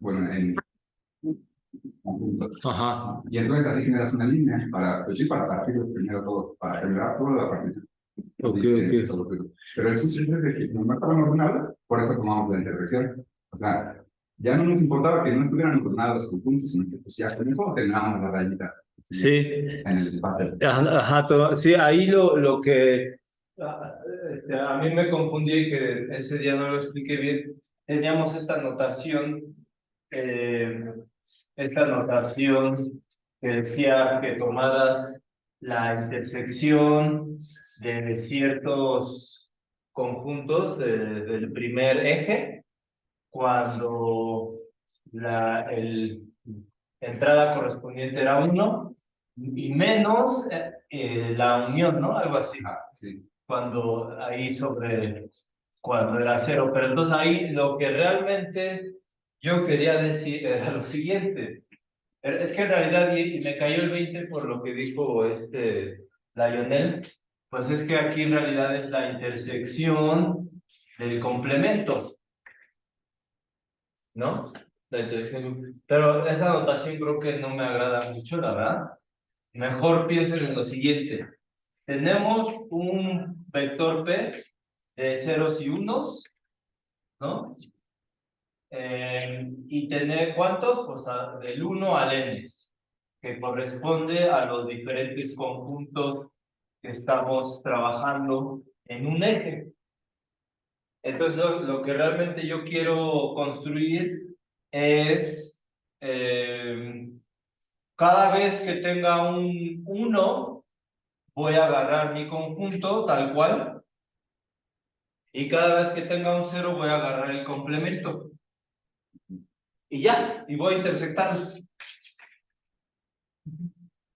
bueno, en conjuntos. Ajá. Y entonces así generas una línea para, pues sí, para partir primero todo, para generar toda la partición. Ok, ok. Pero el punto es de que como no estaban ordenados, por eso tomamos la intersección. O sea, ya no nos importaba que no estuvieran ordenados los conjuntos, sino que pues ya con eso terminábamos las rayitas Sí, en el espacio. ajá, ajá, sí, ahí lo que a mí me confundí y que ese día no lo expliqué bien. Teníamos eh, esta notación que decía que tomadas la intersección de ciertos conjuntos del primer eje, cuando la entrada correspondiente era 1 y menos la unión, ¿no? Algo así. Ah, sí. Cuando ahí cuando era 0. Pero entonces ahí lo que realmente yo quería decir era lo siguiente. Es que en realidad, y me cayó el 20 por lo que dijo Lionel, pues es que aquí en realidad es la intersección del complemento, ¿no? La intersección. Pero esa notación creo que no me agrada mucho, la verdad. Mejor piensen en lo siguiente. Tenemos un vector P de ceros y unos, ¿no? Y tener ¿cuántos? Pues del 1 al n, que corresponde a los diferentes conjuntos que estamos trabajando en un eje. Entonces, lo que realmente yo quiero construir es cada vez que tenga un 1, voy a agarrar mi conjunto tal cual, y cada vez que tenga un 0, voy a agarrar el complemento. Y ya, y voy a intersectarlos.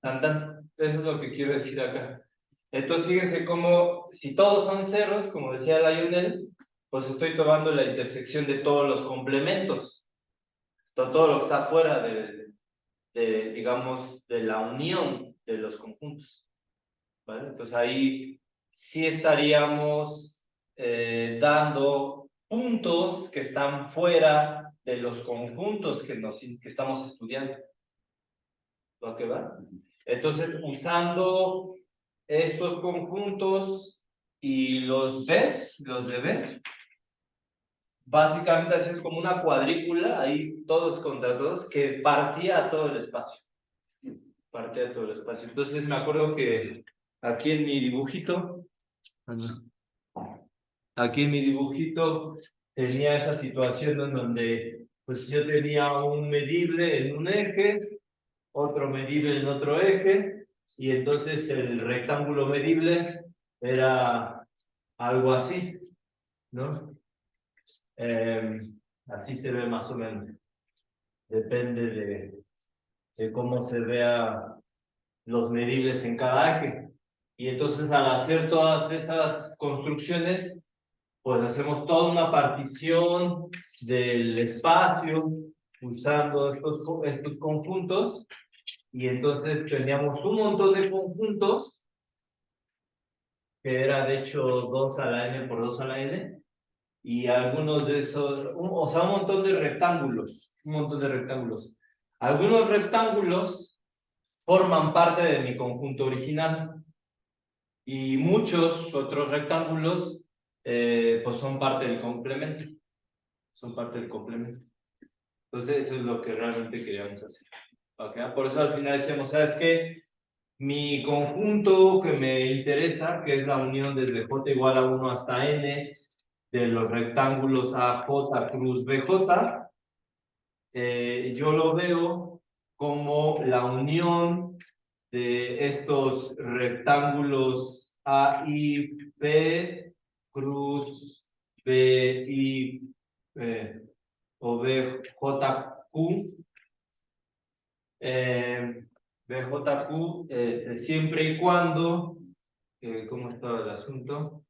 Andan. Eso es lo que quiero decir acá. Entonces, fíjense cómo, si todos son ceros, como decía Lionel, pues estoy tomando la intersección de todos los complementos. Todo lo que está fuera digamos, de la unión de los conjuntos. ¿Vale? Entonces ahí sí estaríamos dando puntos que están fuera de los conjuntos que estamos estudiando. ¿Lo que va? Entonces, usando estos conjuntos y los Bs, los de B, básicamente así es como una cuadrícula, ahí todos contra todos, que partía todo el espacio. Partía todo el espacio. Entonces me acuerdo que aquí en mi dibujito, tenía esa situación en donde pues yo tenía un medible en un eje, otro medible en otro eje, y entonces el rectángulo medible era algo así, ¿no? Así se ve más o menos. Depende de cómo se vea los medibles en cada eje. Y entonces al hacer todas esas construcciones, pues hacemos toda una partición del espacio usando estos conjuntos, y entonces teníamos un montón de conjuntos que era de hecho 2 a la n por 2 a la n, y algunos de esos, o sea, un montón de rectángulos, Algunos rectángulos forman parte de mi conjunto original, y muchos otros rectángulos pues son parte del complemento. Entonces eso es lo que realmente queríamos hacer. ¿Okay? Por eso al final decimos, ¿sabes qué? Mi conjunto que me interesa, que es la unión desde J igual a 1 hasta N de los rectángulos AJ cruz BJ, yo lo veo como la unión de estos rectángulos A y B, cruz B y o BJQ, BJQ, siempre y cuando, ¿cómo estaba el asunto?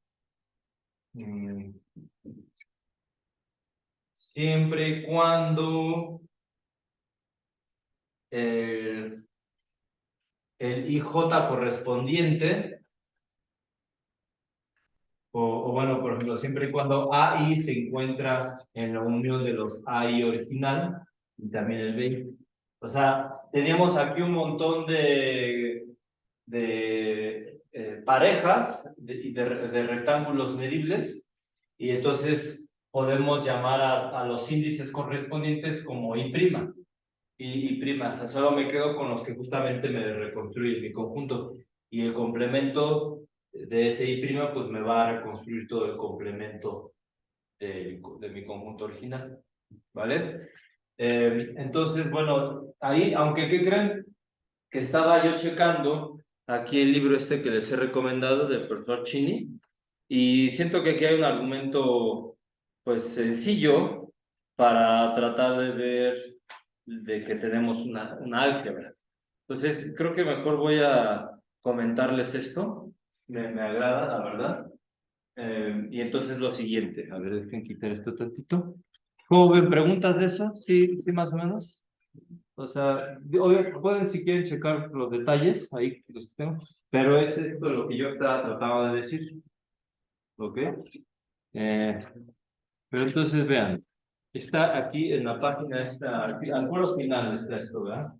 Siempre y cuando el IJ correspondiente, o bueno, por ejemplo, siempre y cuando AI se encuentra en la unión de los AI original, y también el BI. O sea, teníamos aquí un montón de parejas de rectángulos medibles, y entonces podemos llamar a los índices correspondientes como I'. Y o sea, solo me quedo con los que justamente me reconstruyen mi conjunto, y el complemento de ese I' pues me va a reconstruir todo el complemento de mi conjunto original, ¿vale? Entonces, bueno, ahí, aunque ¿qué creen? Que estaba yo checando aquí el libro este que les he recomendado del profesor Chini, y siento que aquí hay un argumento pues sencillo para tratar de ver de que tenemos una álgebra. Entonces creo que mejor voy a comentarles esto, me agrada la verdad. Y entonces lo siguiente, a ver, dejen quitar esto tantito. ¿Cómo ven? ¿Preguntas de eso? Sí, sí, más o menos. O sea, obvio, pueden si quieren checar los detalles ahí, los que tengo, pero es esto lo que yo estaba tratando de decir, ¿ok? Eh, pero entonces vean, está aquí en la página, al puro final está esto, ¿verdad?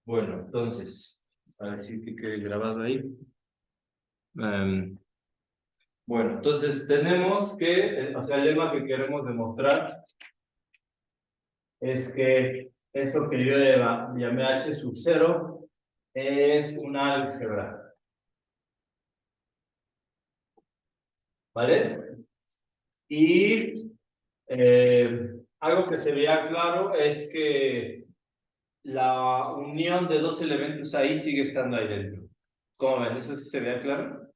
Bueno, entonces, a ver si que quede grabado ahí. Bueno, entonces tenemos que, o sea, el lema que queremos demostrar es que eso que yo llamé H sub 0 es una álgebra, ¿vale? Y algo que se veía claro es que la unión de dos elementos ahí sigue estando ahí dentro. ¿Cómo ven? ¿Eso sí se veía claro?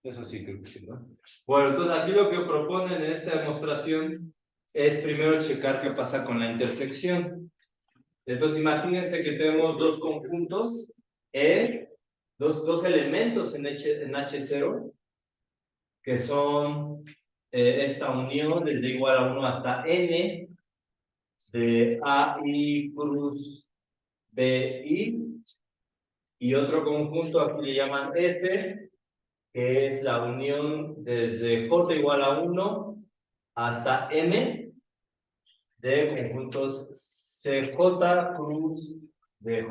Eso sí, creo que sí, ¿no? Bueno, entonces aquí lo que proponen en esta demostración es primero checar qué pasa con la intersección. Entonces imagínense que tenemos dos conjuntos, dos elementos en H0, que son esta unión desde igual a 1 hasta n de AI cruz BI, y otro conjunto aquí le llaman F, que es la unión desde J igual a 1 hasta M de conjuntos CJ cruz DJ.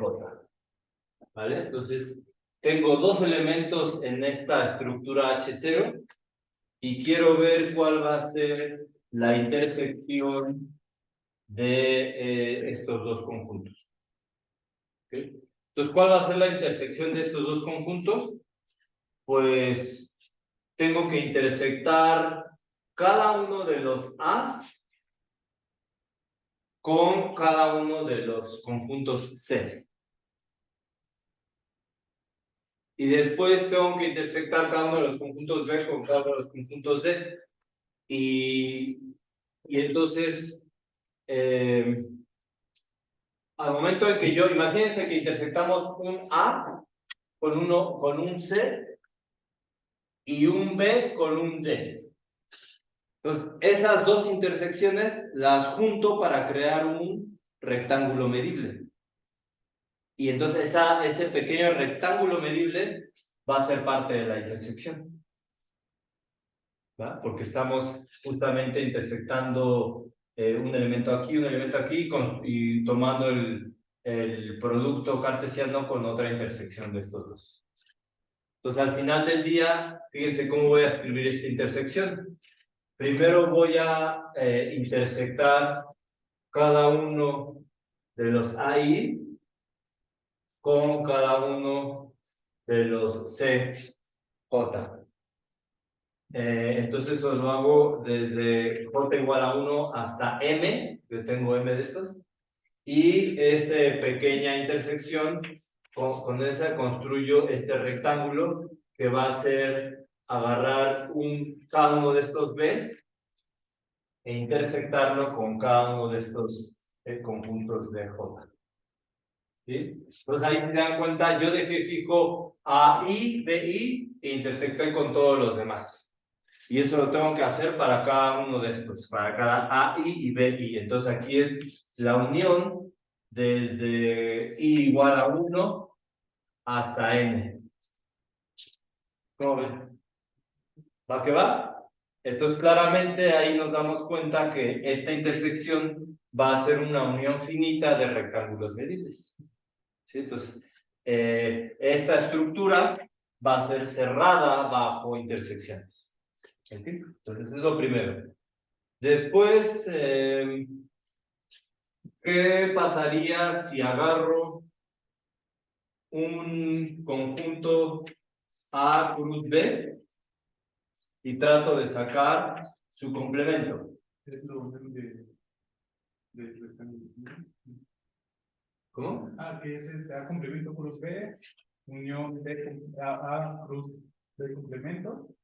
¿Vale? Entonces, tengo dos elementos en esta estructura H0 y quiero ver cuál va a ser la intersección de estos dos conjuntos. ¿Okay? Entonces, ¿cuál va a ser la intersección de estos dos conjuntos? Pues tengo que intersectar cada uno de los A's con cada uno de los conjuntos C. Y después tengo que intersectar cada uno de los conjuntos B con cada uno de los conjuntos D. Y entonces, al momento en que imagínense que intersectamos un A con un C y un B con un D. Entonces, esas dos intersecciones las junto para crear un rectángulo medible. Y entonces ese pequeño rectángulo medible va a ser parte de la intersección, ¿va? Porque estamos justamente intersectando un elemento aquí y tomando el producto cartesiano con otra intersección de estos dos. Entonces, al final del día, fíjense cómo voy a escribir esta intersección. Primero voy a intersectar cada uno de los AI con cada uno de los CJ. Entonces eso lo hago desde J igual a 1 hasta M, yo tengo M de estos, y esa pequeña intersección, con esa construyo este rectángulo que va a ser agarrar cada uno de estos B's e intersectarlo con cada uno de estos conjuntos de J. ¿Sí? Entonces ahí se dan cuenta, yo dejé fijo AI, BI e intersecté con todos los demás. Y eso lo tengo que hacer para cada uno de estos, para cada AI y BI. Entonces aquí es la unión desde I igual a 1 hasta N. ¿Cómo ven? ¿Va que va? Entonces, claramente ahí nos damos cuenta que esta intersección va a ser una unión finita de rectángulos medibles. ¿Sí? Entonces, esta estructura va a ser cerrada bajo intersecciones. ¿Okay? Entonces, es lo primero. Después, ¿qué pasaría si agarro un conjunto A cruz B y trato de sacar su complemento? ¿Cómo? Que es A complemento cruz B, unión B, A cruz B complemento,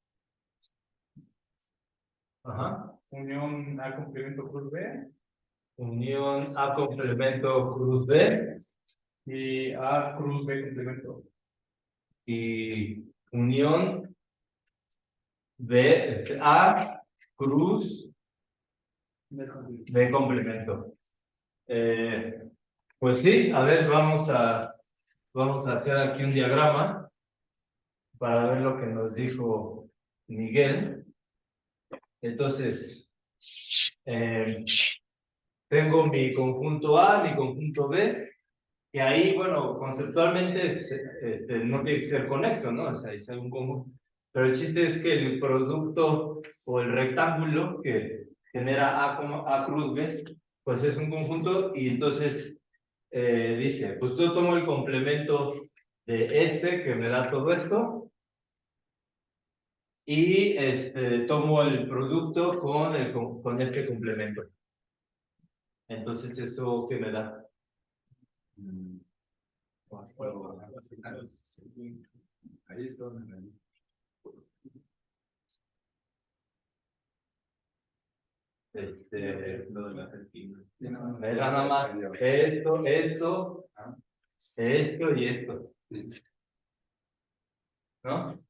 Ajá. unión A complemento cruz B Unión A complemento cruz B y A cruz B complemento. y unión B, A cruz B complemento. Pues sí, a ver, vamos a hacer aquí un diagrama para ver lo que nos dijo Miguel. Entonces, tengo mi conjunto A, mi conjunto B, y ahí, bueno, conceptualmente no tiene que ser conexo, ¿no? O sea, es un conjunto. Pero el chiste es que el producto o el rectángulo que genera A como A cruz B, pues es un conjunto, y entonces dice, pues yo tomo el complemento de este que me da todo esto, y tomo el producto con este complemento. Entonces, ¿eso qué me da? Ahí está. Lo de la Argentina. Me da nada más esto y esto, ¿no?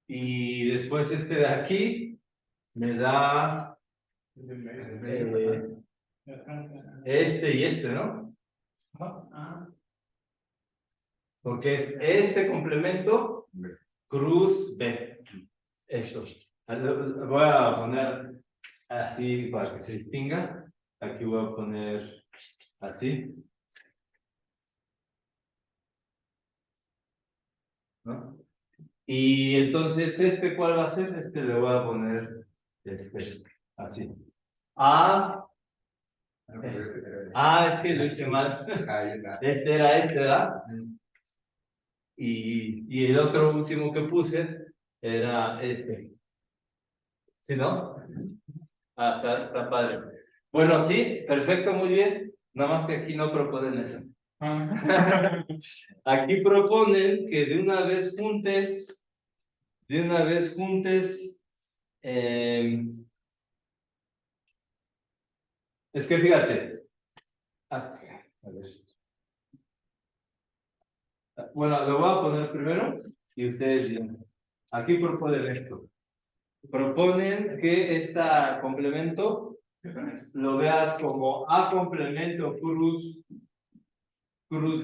Y después este de aquí me da este y este, ¿no? Porque es este complemento cruz B. Esto. Voy a poner así para que se distinga. Aquí voy a poner así, ¿no? Y entonces, ¿cuál va a ser? Le voy a poner así. A. Es que lo hice mal. Era ¿verdad? Y el otro último que puse era este. ¿Sí, no? Está padre. Bueno, sí, perfecto, muy bien. Nada más que aquí no proponen eso. Aquí proponen que de una vez juntes, es que fíjate. A ver. Bueno, lo voy a poner primero y ustedes dirán. Aquí proponen esto. Proponen que este complemento lo veas como A complemento cruz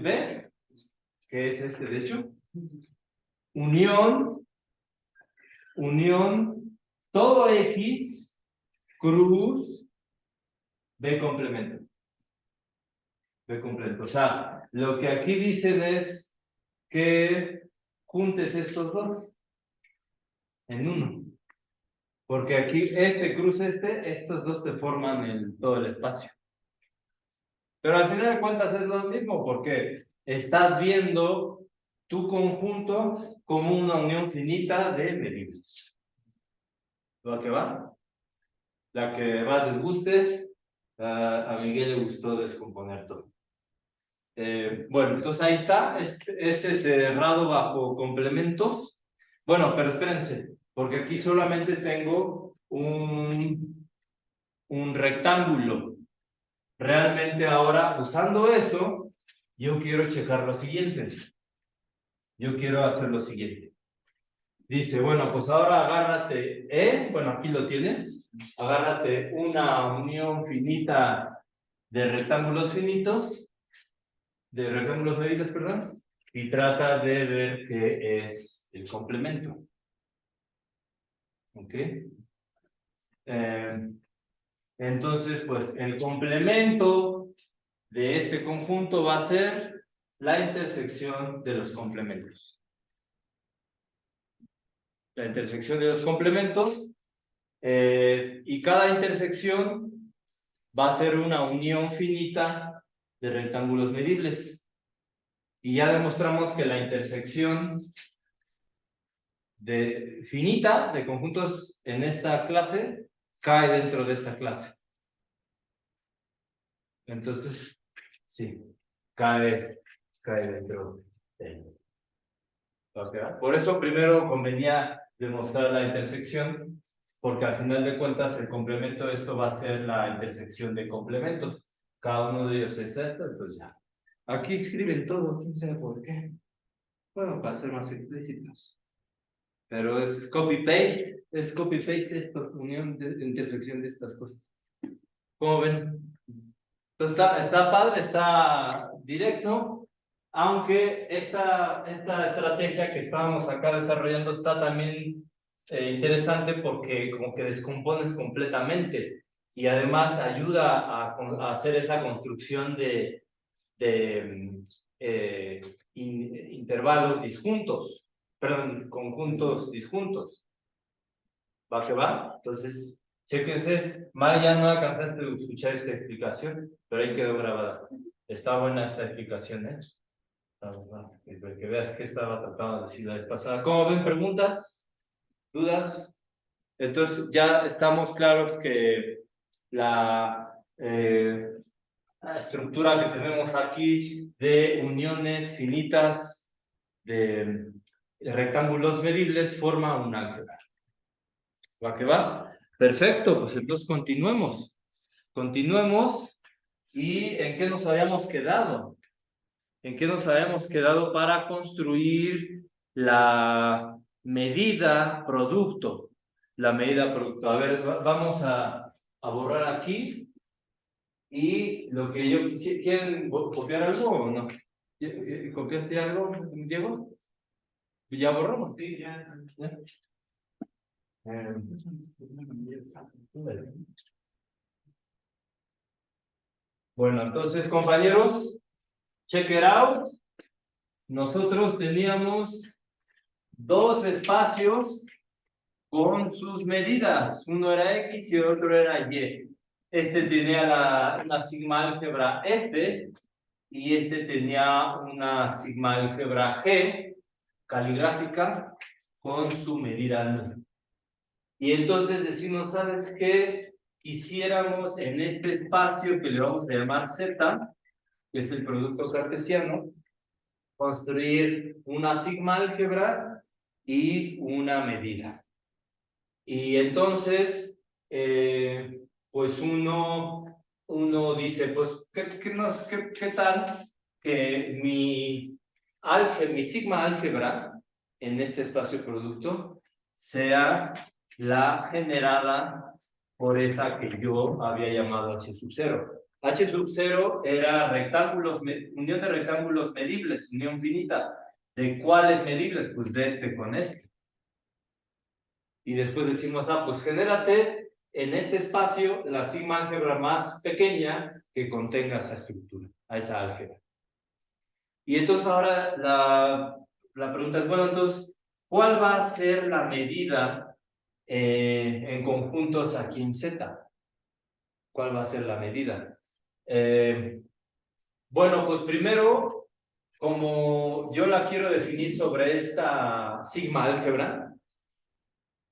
B, que es de hecho, unión, todo X cruz B complemento. O sea, lo que aquí dicen es que juntes estos dos en uno. Porque aquí cruz estos dos te forman todo el espacio. Pero al final de cuentas es lo mismo, porque estás viendo tu conjunto como una unión finita de medibles. ¿Lo que va? La que más les guste, a Miguel le gustó descomponer todo. Bueno, entonces ahí está, ese cerrado bajo complementos. Bueno, pero espérense, porque aquí solamente tengo un rectángulo. Realmente ahora, usando eso, yo quiero checar lo siguiente. Yo quiero hacer lo siguiente. Dice, bueno, pues ahora agárrate, bueno, aquí lo tienes. Agárrate una unión finita de rectángulos finitos, de rectángulos medibles, perdón, y trata de ver qué es el complemento. ¿Ok? Entonces, pues el complemento de este conjunto va a ser la intersección de los complementos. La intersección de los complementos, y cada intersección va a ser una unión finita de rectángulos medibles. Y ya demostramos que la intersección finita de conjuntos en esta clase cae dentro de esta clase. Entonces, sí, cae dentro de... ¿Okay? Por eso primero convenía demostrar la intersección, porque al final de cuentas el complemento de esto va a ser la intersección de complementos. Cada uno de ellos es esto, entonces ya. Aquí escriben todo, quién sabe por qué. Bueno, para ser más explícitos. Pero es copy-paste esto, intersección de estas cosas. ¿Cómo ven? Entonces está padre, está directo, aunque esta estrategia que estábamos acá desarrollando está también interesante porque como que descompones completamente y además ayuda a hacer esa construcción de intervalos disjuntos, perdón, conjuntos disjuntos. ¿Va que va? Entonces, chéquense. Maya, no alcanzaste a escuchar esta explicación, pero ahí quedó grabada. Está buena esta explicación, ¿eh? Está buena. Para que veas que estaba tratando de decir la vez pasada. ¿Cómo ven? ¿Preguntas? ¿Dudas? Entonces, ya estamos claros que la estructura que tenemos aquí de uniones finitas de rectángulos medibles forma un álgebra. ¿Va que va? Perfecto, pues entonces continuemos. Continuemos. ¿Y en qué nos habíamos quedado? ¿En qué nos habíamos quedado para construir la medida producto? La medida producto. A ver, vamos a borrar aquí. Y lo que yo quisiera, ¿quieren copiar algo o no? ¿Copiaste algo, Diego? ¿Ya borramos? Sí, ya. Bueno, entonces, compañeros, check it out. Nosotros teníamos dos espacios con sus medidas. Uno era X y el otro era Y. Este tenía una sigma álgebra F y este tenía una sigma álgebra G caligráfica con su medida. Y entonces decimos, ¿sabes qué? Quisiéramos en este espacio que le vamos a llamar Z, que es el producto cartesiano, construir una sigma álgebra y una medida. Y entonces, pues uno dice, pues, ¿qué tal que mi sigma álgebra en este espacio producto sea la generada por esa que yo había llamado H sub 0? H sub 0 era unión de rectángulos medibles, unión finita. ¿De cuáles medibles? Pues de este con este. Y después decimos, pues genérate en este espacio la sigma álgebra más pequeña que contenga esa estructura, a esa álgebra. Y entonces ahora la pregunta es, bueno, entonces, ¿cuál va a ser la medida en conjuntos aquí en Z? ¿Cuál va a ser la medida? Bueno, pues primero, como yo la quiero definir sobre esta sigma álgebra,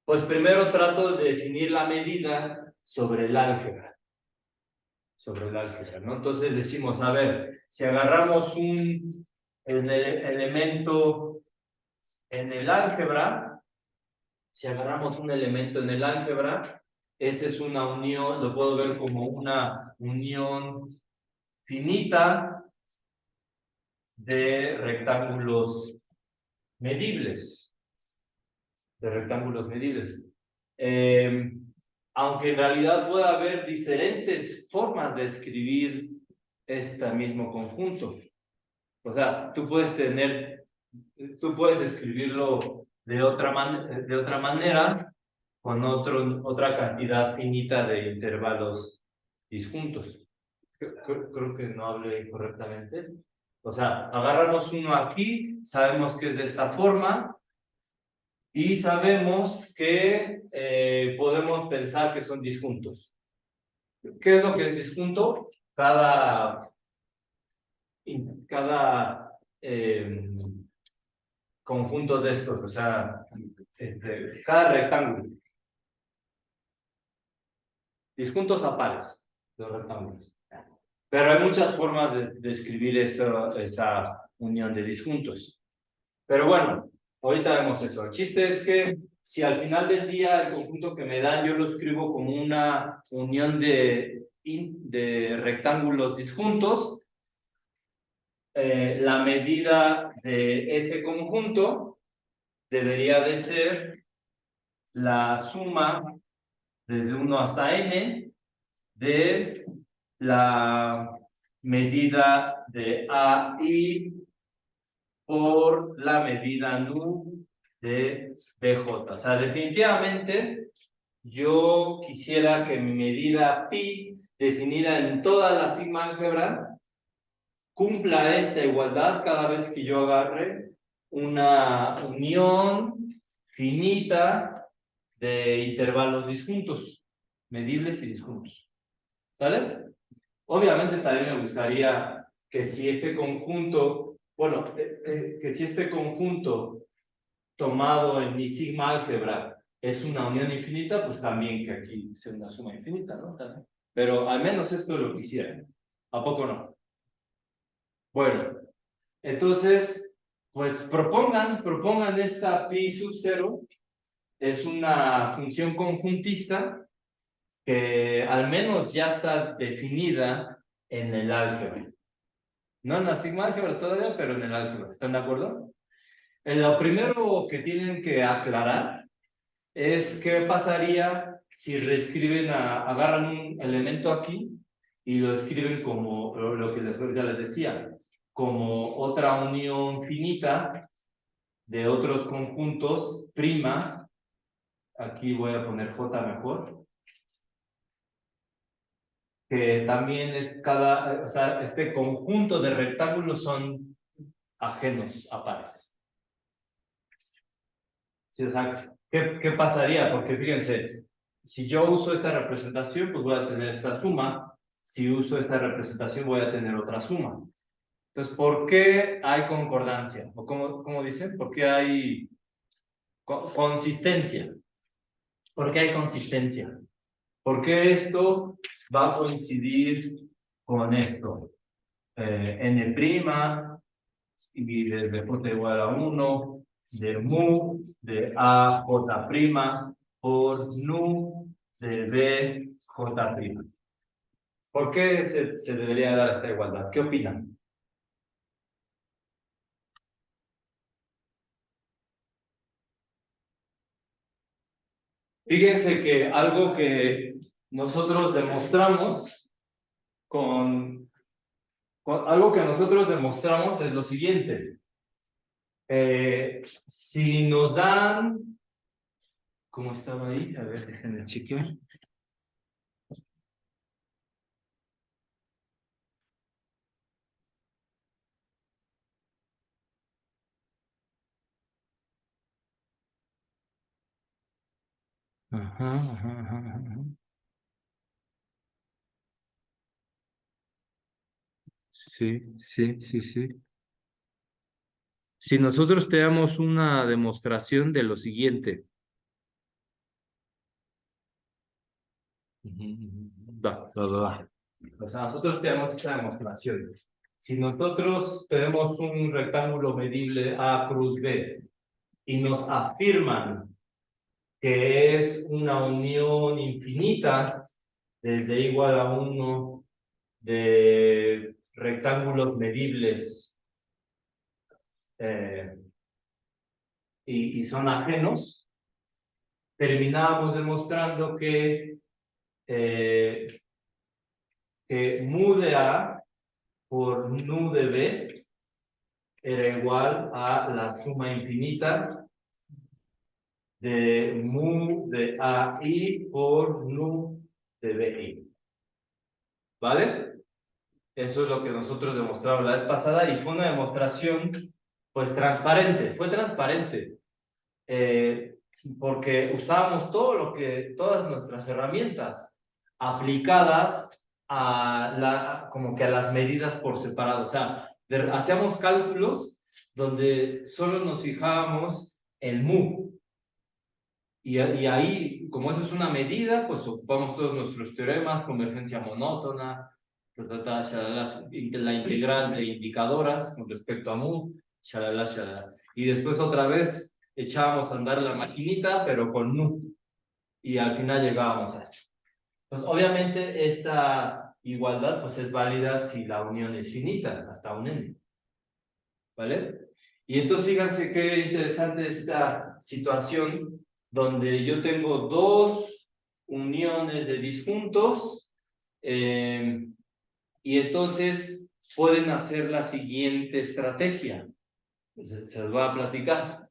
pues primero trato de definir la medida sobre el álgebra. Sobre el álgebra, ¿no? Entonces decimos, a ver, si agarramos un elemento en el álgebra, esa es una unión, lo puedo ver como una unión finita de rectángulos medibles. Aunque en realidad pueda haber diferentes formas de escribir este mismo conjunto. O sea, tú puedes escribirlo de otra manera, con otra cantidad finita de intervalos disjuntos. Creo que no hablé correctamente. O sea, agarramos uno aquí, sabemos que es de esta forma y sabemos que podemos pensar que son disjuntos. ¿Qué es lo que es disjunto? Cada conjunto de estos, o sea, cada rectángulo. Disjuntos a pares, los rectángulos. Pero hay muchas formas de escribir esa unión de disjuntos. Pero bueno, ahorita vemos eso. El chiste es que si al final del día el conjunto que me dan yo lo escribo como una unión de rectángulos disjuntos, la medida de ese conjunto debería de ser la suma desde 1 hasta n de la medida de AI por la medida nu de BJ. O sea, definitivamente yo quisiera que mi medida pi, definida en toda la sigma álgebra, cumpla esta igualdad cada vez que yo agarre una unión finita de intervalos disjuntos, medibles y disjuntos. ¿Sale? Obviamente también me gustaría que si este conjunto, bueno, que si este conjunto tomado en mi sigma álgebra es una unión infinita, pues también que aquí sea una suma infinita, ¿no? También. Pero al menos esto lo quisiera. ¿A poco no? Bueno, entonces, pues propongan esta pi sub 0. Es una función conjuntista que al menos ya está definida en el álgebra. No en la sigma álgebra todavía, pero en el álgebra. ¿Están de acuerdo? Lo primero que tienen que aclarar es qué pasaría si reescriben, agarran un elemento aquí y lo escriben como lo que ya les decía, como otra unión finita de otros conjuntos prima. Aquí voy a poner J mejor. Que también es o sea, este conjunto de rectángulos son ajenos a pares. Sí, exacto. ¿Qué pasaría? Porque fíjense, si yo uso esta representación, pues voy a tener esta suma. Si uso esta representación, voy a tener otra suma. Entonces, ¿por qué hay concordancia? ¿O cómo dicen? ¿Por qué hay consistencia? ¿Por qué hay consistencia? ¿Por qué esto va a coincidir con esto? N' y desde J igual a 1 de mu de A J' por nu de B J'. ¿Por qué se debería dar esta igualdad? ¿Qué opinan? Fíjense que algo que nosotros demostramos algo que nosotros demostramos es lo siguiente. Si nos dan, ¿cómo estaba ahí? A ver, déjenme chequear. Ajá. Sí. Si nosotros tenemos una demostración de lo siguiente. Va. O sea, nosotros tenemos esta demostración. Si nosotros tenemos un rectángulo medible A cruz B y nos afirman que es una unión infinita desde igual a 1 de rectángulos medibles y son ajenos, terminábamos demostrando que mu de A por nu de B era igual a la suma infinita de mu de AI por nu de BI. ¿Vale? Eso es lo que nosotros demostramos la vez pasada y fue una demostración, pues, transparente. Fue transparente. Porque usábamos todas nuestras herramientas aplicadas como que a las medidas por separado. O sea, hacíamos cálculos donde solo nos fijábamos en mu. Y ahí, como eso es una medida, pues ocupamos todos nuestros teoremas, convergencia monótona, la integral de indicadoras con respecto a mu, shalala, shalala. Y después otra vez echábamos a andar la maquinita, pero con nu. Y al final llegábamos a esto. Pues obviamente esta igualdad pues es válida si la unión es finita, hasta un n. ¿Vale? Y entonces fíjense qué interesante esta situación donde yo tengo dos uniones de disjuntos y entonces pueden hacer la siguiente estrategia. Se los voy a platicar.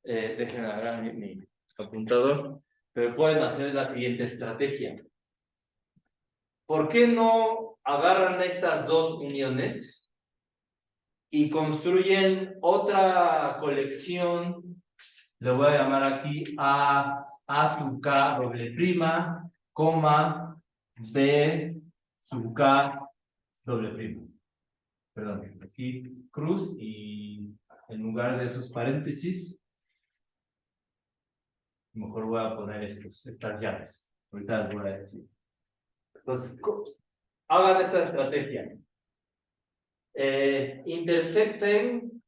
Déjenme agarrar mi apuntador. Pero pueden hacer la siguiente estrategia. ¿Por qué no agarran estas dos uniones y construyen otra colección? Le voy a llamar aquí A sub K doble prima, coma, B sub K doble prima. Perdón, aquí cruz y en lugar de esos paréntesis, mejor voy a poner estas llaves. Ahorita les voy a decir. Entonces, hagan esta estrategia. Intersecten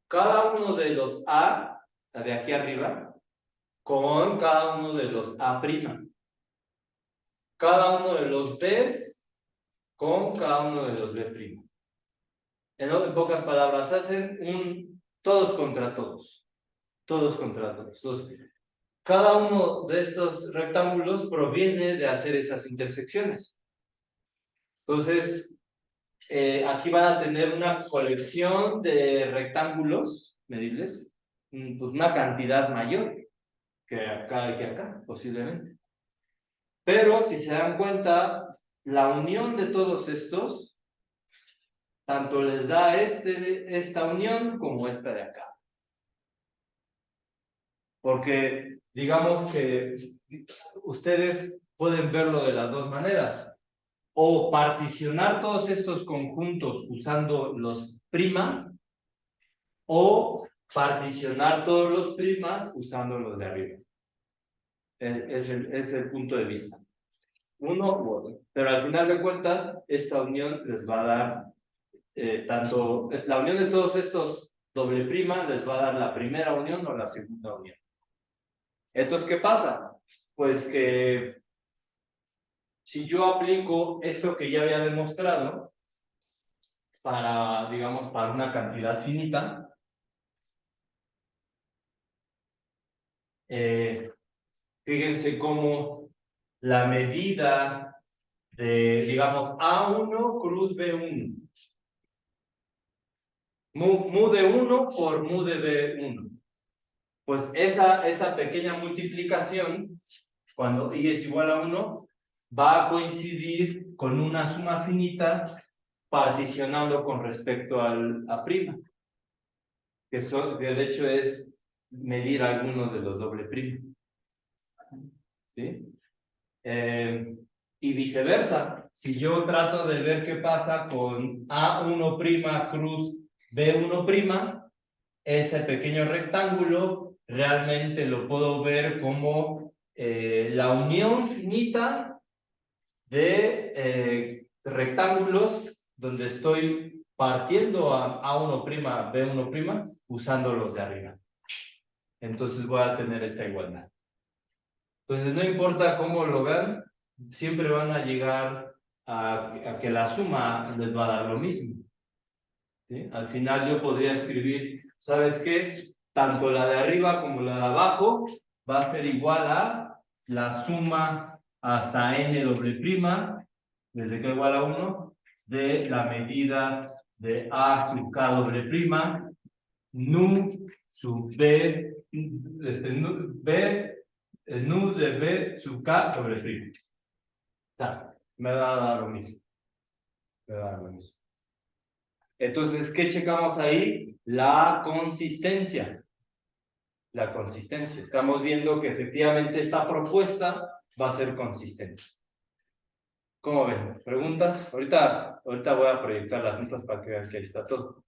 cada uno de los A, de aquí arriba, con cada uno de los A'. Cada uno de los B's con cada uno de los B'. En pocas palabras, hacen todos contra todos. Todos contra todos. Entonces, cada uno de estos rectángulos proviene de hacer esas intersecciones. Entonces, aquí van a tener una colección de rectángulos medibles, pues una cantidad mayor que acá, posiblemente. Pero si se dan cuenta, la unión de todos estos, tanto les da esta unión como esta de acá. Porque digamos que ustedes pueden verlo de las dos maneras. O particionar todos estos conjuntos usando los prima, o particionar todos los primas usando los de arriba. Es el punto de vista. Uno u otro. Pero al final de cuentas, esta unión les va a dar la unión de todos estos doble prima les va a dar la primera unión o la segunda unión. Entonces, ¿qué pasa? Pues que si yo aplico esto que ya había demostrado para, digamos, para una cantidad finita, fíjense cómo la medida de, digamos, A1 cruz B1. Mu de 1 por mu de B1. Pues esa pequeña multiplicación, cuando i es igual a 1, va a coincidir con una suma finita particionando con respecto a prima. Que de hecho es medir alguno de los doble prima. ¿Sí? Y viceversa. Si yo trato de ver qué pasa con A1' cruz B1', ese pequeño rectángulo realmente lo puedo ver como la unión finita de rectángulos donde estoy partiendo a A1', B1' usando los de arriba. Entonces voy a tener esta igualdad. Entonces no importa cómo lo vean, siempre van a llegar a que la suma les va a dar lo mismo. ¿Sí? Al final yo podría escribir, ¿sabes qué? Tanto la de arriba como la de abajo va a ser igual a la suma hasta n', desde que igual a 1, de la medida de A sub K', nu sub B nu de B sub K sobre phi. O sea, me va a dar lo mismo. Me va a dar lo mismo. Entonces, ¿qué checamos ahí? La consistencia. La consistencia. Estamos viendo que efectivamente esta propuesta va a ser consistente. ¿Cómo ven? ¿Preguntas? Ahorita voy a proyectar las notas para que vean que ahí está todo.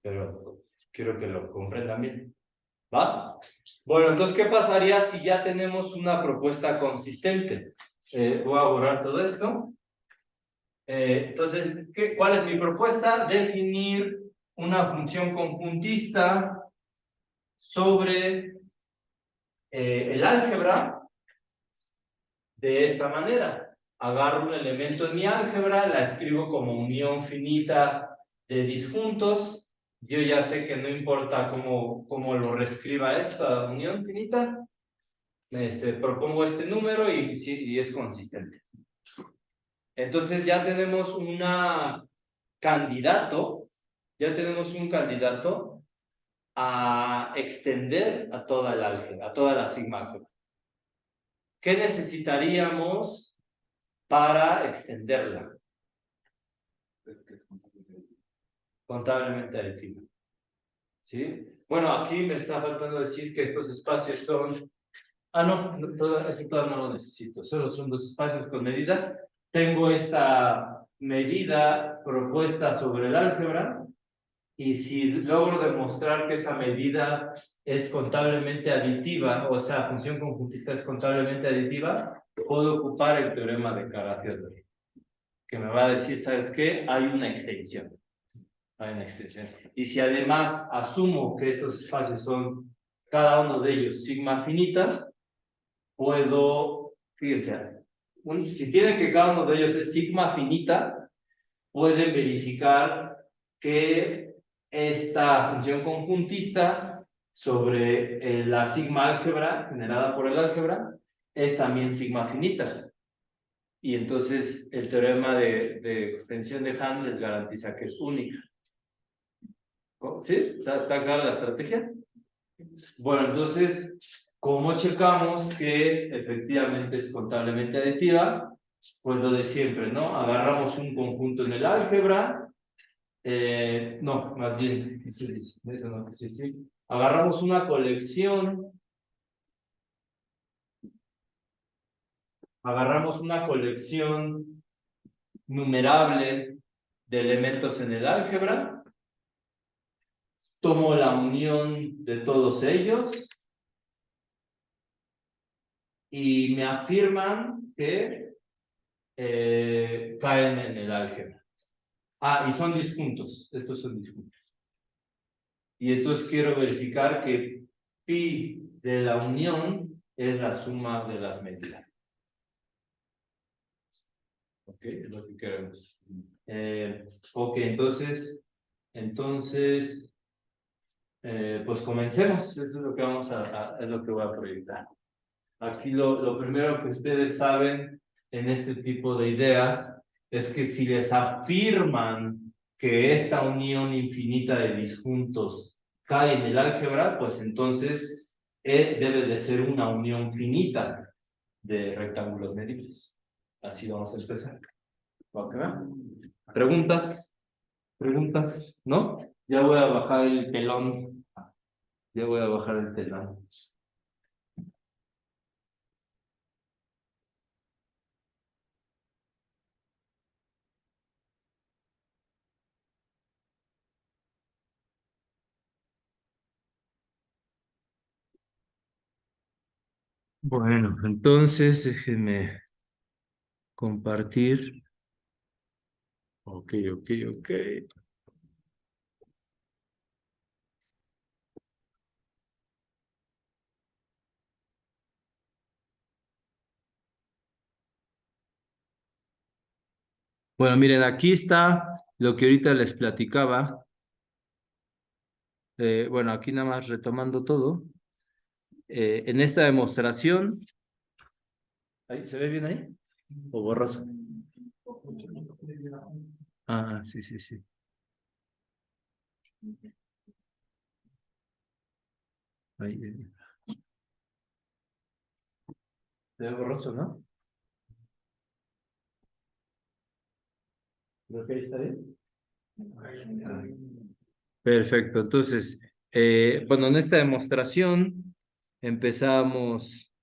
Pero quiero que lo comprendan bien. ¿Va? Bueno, entonces, ¿qué pasaría si ya tenemos una propuesta consistente? Voy a borrar todo esto. Entonces, ¿cuál es mi propuesta? Definir una función conjuntista sobre el álgebra de esta manera. Agarro un elemento en mi álgebra, la escribo como unión finita de disjuntos. Yo ya sé que no importa cómo lo reescriba esta unión finita. Propongo este número y es consistente. Entonces ya tenemos un candidato a extender a toda el álgebra, a toda la sigma álgebra. ¿Qué necesitaríamos para extenderla? Contablemente aditiva. ¿Sí? Bueno, aquí me está faltando decir que estos espacios son... no, eso todavía no lo necesito. Solo son dos espacios con medida. Tengo esta medida propuesta sobre el álgebra y si logro demostrar que esa medida es contablemente aditiva, o sea, función conjuntista es contablemente aditiva, puedo ocupar el teorema de Carathéodory, que me va a decir, ¿sabes qué? Hay una extensión. Y si además asumo que estos espacios son cada uno de ellos sigma finita, puedo, fíjense, si tienen que cada uno de ellos es sigma finita, pueden verificar que esta función conjuntista sobre la sigma álgebra generada por el álgebra es también sigma finita. Y entonces el teorema de extensión de Hahn les garantiza que es única. ¿Sí? ¿Está clara la estrategia? Bueno, entonces, ¿cómo checamos que efectivamente es contablemente aditiva? Pues lo de siempre, ¿no? Agarramos un conjunto en el álgebra. No, más bien, eso no, sí. Agarramos una colección. Agarramos una colección numerable de elementos en el álgebra. Tomo la unión de todos ellos y me afirman que caen en el álgebra. Y son disjuntos. Estos son disjuntos. Y entonces quiero verificar que pi de la unión es la suma de las medidas. Ok, es lo que queremos. Ok, entonces, pues comencemos. Eso es lo que es lo que voy a proyectar. Aquí lo primero que ustedes saben en este tipo de ideas es que si les afirman que esta unión infinita de disjuntos cae en el álgebra, pues entonces debe de ser una unión finita de rectángulos medibles. Así vamos a empezar. ¿Ok? ¿Preguntas? ¿Preguntas? ¿No? Ya voy a bajar el telón. Ya voy a bajar el telón. Bueno, entonces déjenme compartir. Ok. Bueno, miren, aquí está lo que ahorita les platicaba. Bueno, aquí nada más retomando todo. En esta demostración, ¿se ve bien ahí? ¿O borroso? Sí. Ahí. Se ve borroso, ¿no? Creo que ahí está bien. Perfecto. Entonces, bueno, en esta demostración empezamos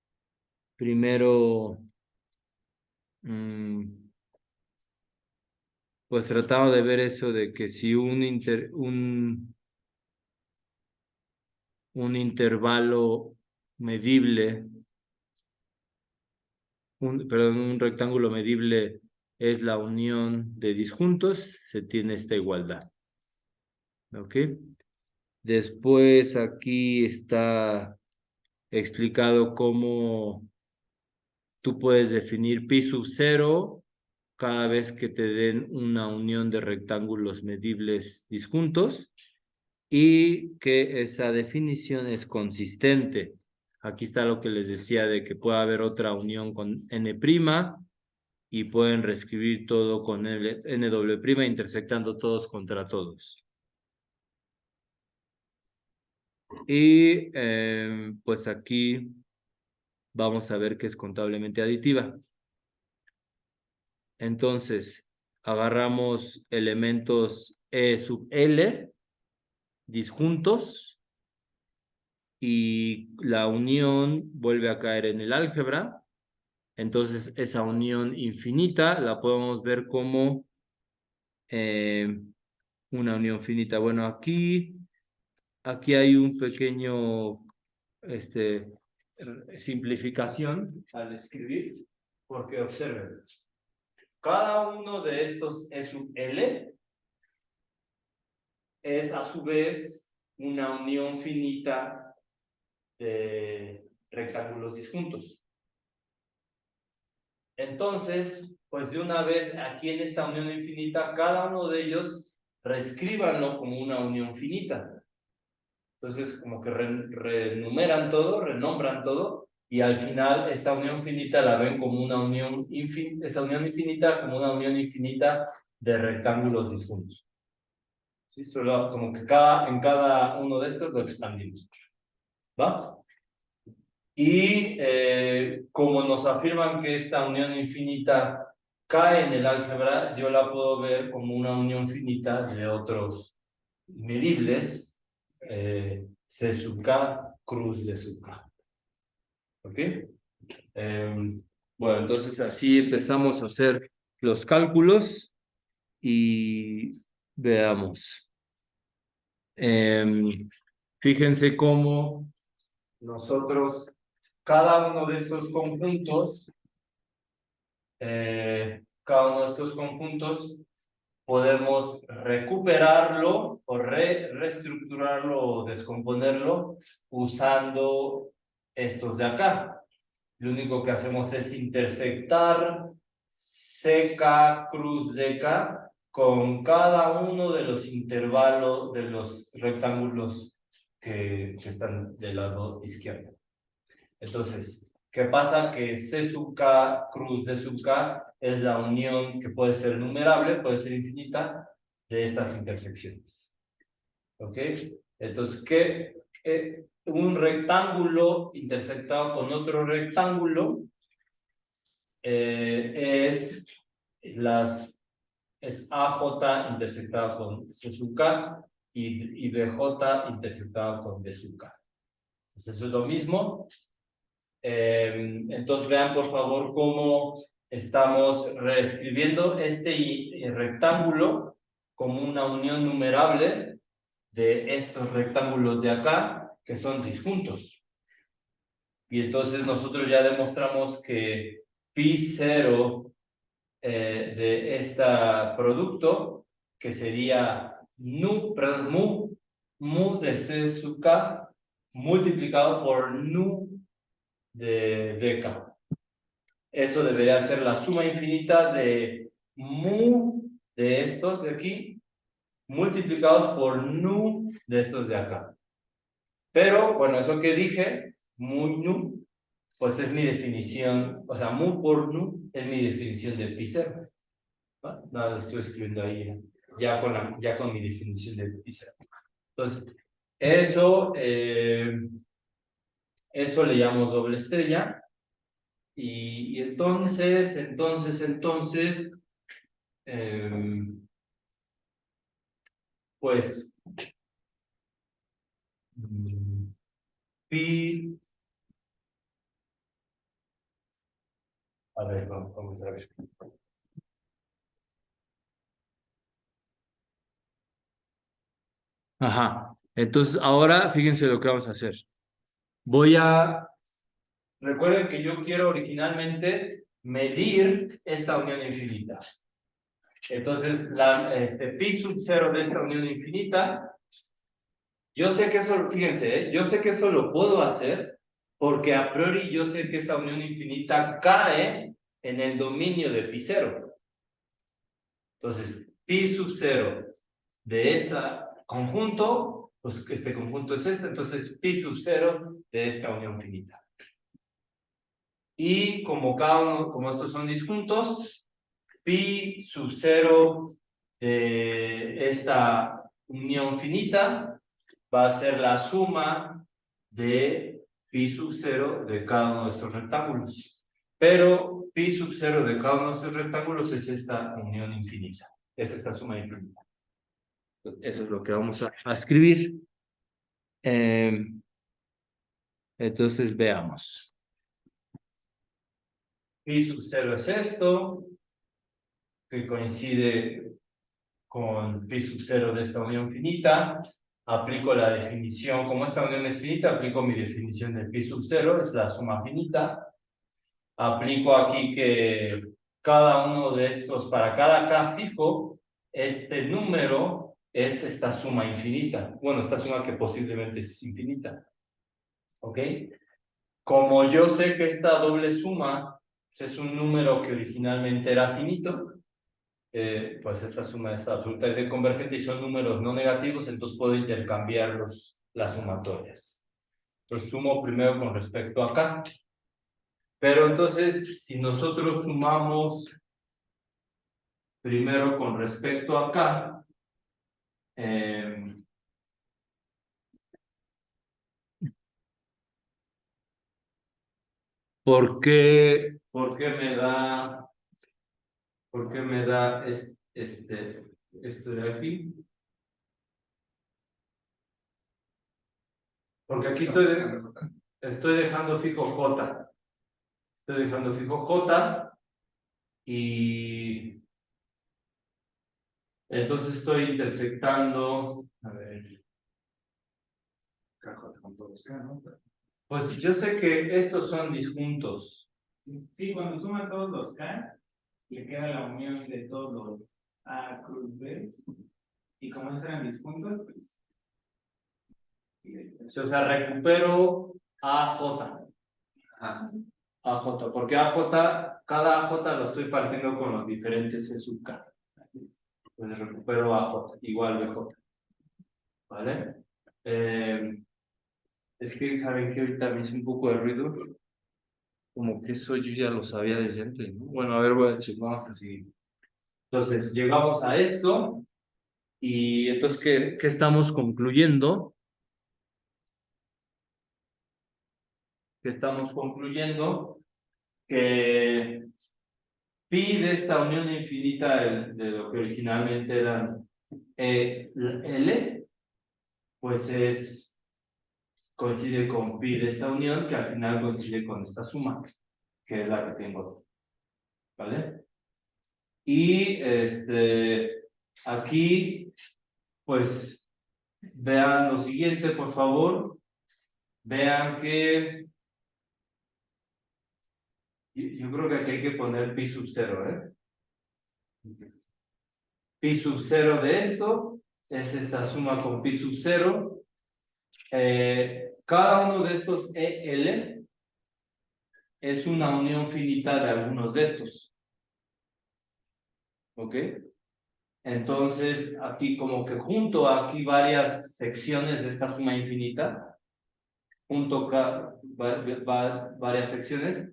primero, pues tratando de ver eso de que si un intervalo medible, perdón, un rectángulo medible es la unión de disjuntos, se tiene esta igualdad. ¿Ok? Después aquí está explicado cómo tú puedes definir pi sub 0 cada vez que te den una unión de rectángulos medibles disjuntos y que esa definición es consistente. Aquí está lo que les decía de que puede haber otra unión con n' y pueden reescribir todo con n' intersectando todos contra todos. Y pues aquí vamos a ver que es contablemente aditiva. Entonces, agarramos elementos E sub L disjuntos y la unión vuelve a caer en el álgebra. Entonces, esa unión infinita la podemos ver como una unión finita. Bueno, aquí hay un pequeño simplificación al escribir, porque observen, cada uno de estos E sub L es a su vez una unión finita de rectángulos disjuntos. Entonces, pues de una vez aquí en esta unión infinita, cada uno de ellos reescríbanlo como una unión finita. Entonces, como que renumeran todo, renombran todo, y al final esta unión finita la ven como una unión infinita, esta unión infinita como una unión infinita de rectángulos disjuntos. ¿Sí? Solo como que en cada uno de estos lo expandimos. ¿Va? Y como nos afirman que esta unión infinita cae en el álgebra, yo la puedo ver como una unión finita de otros medibles, C sub K, cruz de sub K. ¿Ok? Bueno, entonces así empezamos a hacer los cálculos y veamos. Fíjense cómo nosotros, cada uno de estos conjuntos, podemos recuperarlo o reestructurarlo o descomponerlo usando estos de acá. Lo único que hacemos es intersectar CK cruz DK con cada uno de los intervalos de los rectángulos que están del lado izquierdo. Entonces, ¿qué pasa? Que C sub K cruz D sub K es la unión que puede ser numerable, puede ser infinita, de estas intersecciones. ¿Ok? Entonces, un rectángulo intersectado con otro rectángulo es AJ intersectado con C sub K y BJ intersectado con D sub K. Entonces, eso es lo mismo. Entonces vean por favor cómo estamos reescribiendo este rectángulo como una unión numerable de estos rectángulos de acá que son disjuntos. Y entonces nosotros ya demostramos que pi 0 de este producto, que sería mu de C sub K multiplicado por nu de DK. Eso debería ser la suma infinita de mu de estos de aquí multiplicados por nu de estos de acá. Pero, bueno, eso que dije, mu nu, pues es mi definición, o sea, mu por nu es mi definición de pi 0. ¿Va? Nada, lo estoy escribiendo ahí, ya con mi definición de pi 0. Entonces, eso Eso le llamamos doble estrella. Y entonces, pues, pi, a ver, vamos a ver. Ajá, entonces ahora fíjense lo que vamos a hacer. Recuerden que yo quiero originalmente medir esta unión infinita. Entonces, pi sub 0 de esta unión infinita, yo sé que eso, fíjense, yo sé que eso lo puedo hacer porque a priori yo sé que esa unión infinita cae en el dominio de pi 0. Entonces, pi sub 0 de este conjunto, pues este conjunto es este, entonces pi sub 0 de esta unión finita. Y como como estos son disjuntos, pi sub 0 de esta unión finita va a ser la suma de pi sub 0 de cada uno de estos rectángulos. Pero pi sub 0 de cada uno de estos rectángulos es esta unión infinita, es esta suma infinita. Entonces, eso es lo que vamos a escribir. Entonces veamos. Pi sub 0 es esto, que coincide con pi sub 0 de esta unión finita. Aplico la definición, como esta unión es finita, aplico mi definición de pi sub 0, es la suma finita. Aplico aquí que cada uno de estos, para cada k fijo, este número es esta suma infinita. Bueno, esta suma que posiblemente es infinita. ¿Ok? Como yo sé que esta doble suma es un número que originalmente era finito, pues esta suma es absolutamente convergente y son números no negativos, entonces puedo intercambiar las sumatorias. Entonces sumo primero con respecto a acá. Pero entonces, si nosotros sumamos primero con respecto a acá, ¿por qué me da esto de aquí? Porque aquí estoy dejando fijo J. Estoy dejando fijo J y entonces estoy intersectando. A ver. Con todo sea, ¿no? Pues yo sé que estos son disjuntos. Sí, cuando suma todos los K, le queda la unión de todos los A cruz B. Y como esos eran disjuntos, pues. O sea, recupero AJ. Ajá. AJ, porque cada AJ lo estoy partiendo con los diferentes C sub K. Entonces recupero AJ, igual BJ. ¿Vale? Es que, ¿saben que ahorita me hice un poco de ruido? Como que eso yo ya lo sabía desde antes, ¿no? Bueno, a ver, vamos a seguir. Entonces, llegamos a esto. Y entonces, ¿qué estamos concluyendo? Que estamos concluyendo que pi de esta unión infinita de lo que originalmente eran L, pues coincide con pi de esta unión, que al final coincide con esta suma, que es la que tengo. ¿Vale? Y aquí, pues, vean lo siguiente, por favor. Vean que yo creo que aquí hay que poner pi sub 0, Pi sub 0 de esto es esta suma con pi sub 0. Cada uno de estos EL es una unión finita de algunos de estos. ¿Ok? Entonces, aquí como que junto aquí varias secciones de esta suma infinita, junto varias secciones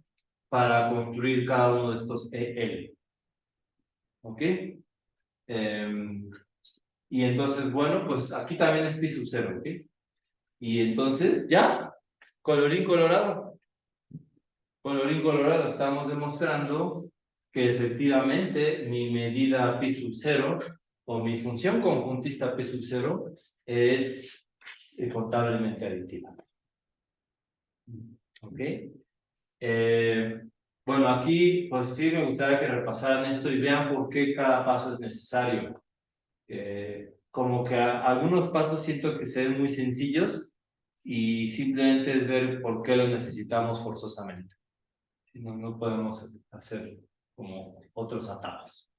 para construir cada uno de estos EL. ¿Ok? Y entonces, bueno, pues aquí también es pi sub 0, ¿ok? Y entonces ya Colorín colorado. Colorín colorado, estamos demostrando que efectivamente mi medida pi sub 0 o mi función conjuntista pi sub 0 es contablemente aditiva. ¿Ok? Bueno, aquí pues sí me gustaría que repasaran esto y vean por qué cada paso es necesario. Como que algunos pasos siento que se ven muy sencillos y simplemente es ver por qué lo necesitamos forzosamente. No, no podemos hacer como otros atajos.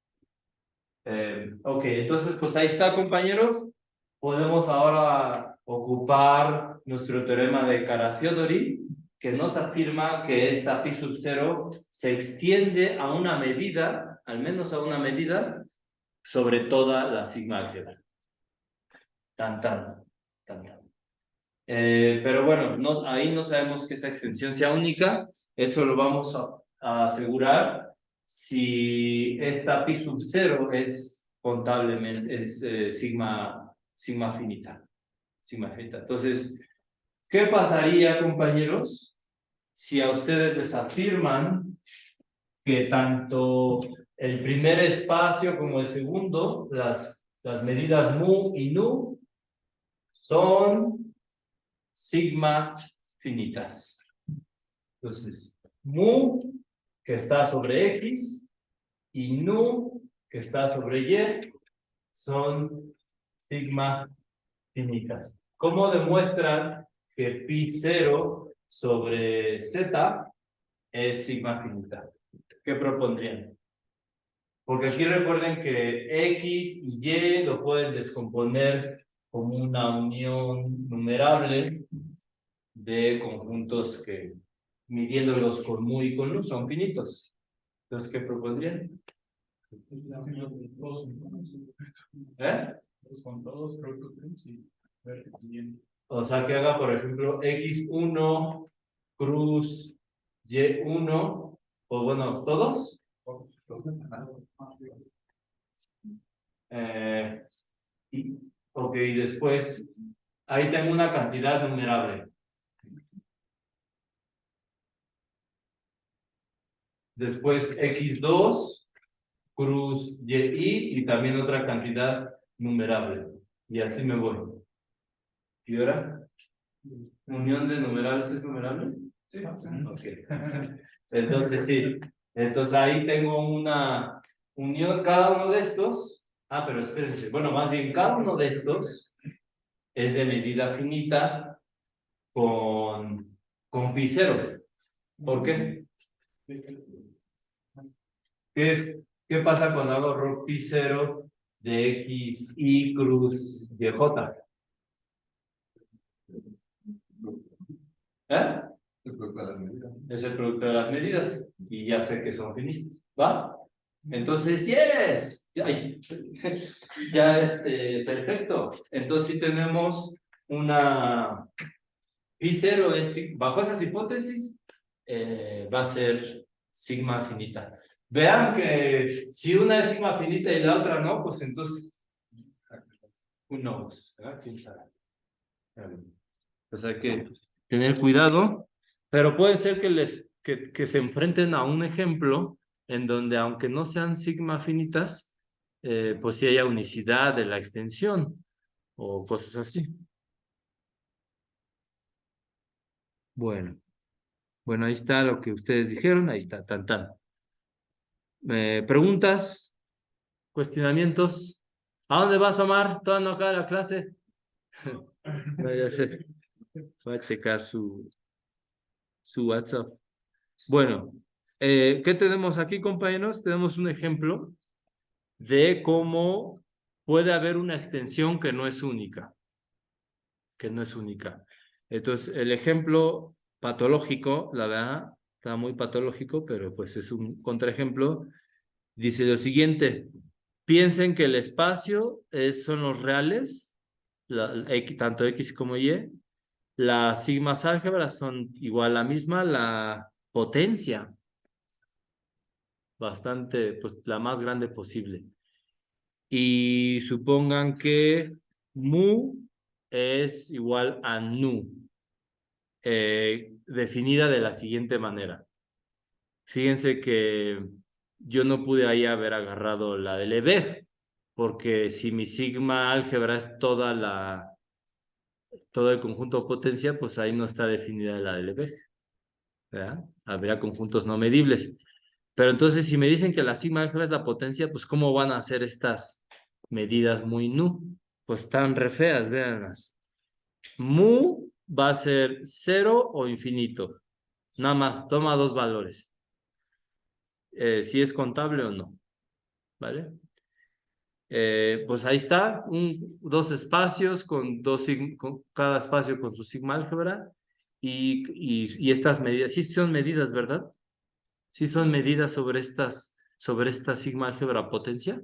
Ok, entonces pues ahí está, compañeros. Podemos ahora ocupar nuestro teorema de Kara-Teodori, que nos afirma que esta pi sub 0 se extiende a una medida, al menos a una medida, sobre toda la sigma álgebra. Tan, tan, tan, tan. Pero bueno, ahí no sabemos que esa extensión sea única. Eso lo vamos a asegurar si esta pi sub 0 es contablemente, es sigma finita. Sigma finita. Entonces, ¿qué pasaría, compañeros, si a ustedes les afirman que tanto el primer espacio como el segundo, las medidas mu y nu, son sigma finitas? Entonces, mu, que está sobre X, y nu, que está sobre Y, son sigma finitas. ¿Cómo demuestran que pi 0 sobre Z es sigma finita? ¿Qué propondrían? Porque aquí recuerden que X y Y lo pueden descomponer como una unión numerable de conjuntos que, midiéndolos con mu y con nu, son finitos. Entonces, ¿qué propondrían? ¿Eh? Con todos, creo que sí. O sea, que haga, por ejemplo, X1 cruz Y1, o bueno, todos. Ok, después, ahí tengo una cantidad numerable. Después X2, cruz Y, y también otra cantidad numerable. Y así me voy. ¿Y ahora? ¿Unión de numerables es numerable? Sí. Ok. Entonces sí. Entonces ahí tengo una unión, cada uno de estos. Ah, pero espérense. Bueno, más bien cada uno de estos es de medida finita con pi 0. ¿Por qué? ¿Qué pasa cuando hago rho pi 0 de X, Y cruz Y, J? ¿Eh? El producto de las medidas. Es el producto de las medidas y ya sé que son finitas, ¿va? Entonces, yes, ay, ya perfecto. Entonces, si tenemos una pi 0 bajo esas hipótesis, va a ser sigma finita. Vean que si una es sigma finita y la otra no, pues entonces, who knows, ¿verdad? ¿Quién sabe? Pues hay que tener cuidado, pero puede ser que se enfrenten a un ejemplo en donde, aunque no sean sigma finitas, pues sí haya unicidad de la extensión o cosas así. Bueno, ahí está lo que ustedes dijeron, ahí está, tan tan. ¿Preguntas? ¿Cuestionamientos? ¿A dónde vas, Omar? ¿Todavía no acaba la clase? No, ya sé. Voy a checar su WhatsApp. Bueno, ¿qué tenemos aquí, compañeros? Tenemos un ejemplo de cómo puede haber una extensión que no es única. Entonces, el ejemplo patológico, la verdad, está muy patológico, pero pues es un contraejemplo. Dice lo siguiente: piensen que el espacio son los reales, tanto X como Y. Las sigmas álgebras son igual a la misma, la potencia bastante, pues la más grande posible. Y supongan que mu es igual a nu. definida de la siguiente manera. Fíjense que yo no pude ahí haber agarrado la de Lebesgue, porque si mi sigma álgebra es todo el conjunto de potencia, pues ahí no está definida la de Lebesgue, ¿verdad? Habría conjuntos no medibles. Pero entonces, si me dicen que la sigma álgebra es la potencia, pues ¿cómo van a ser estas medidas muy nu? Pues están re feas, véanlas. Mu va a ser 0 o infinito. Nada más, toma dos valores. Si es contable o no, ¿vale? Pues ahí está, dos espacios con cada espacio con su sigma álgebra y estas medidas, sí son medidas, ¿verdad? Sí son medidas sobre esta sigma álgebra potencia,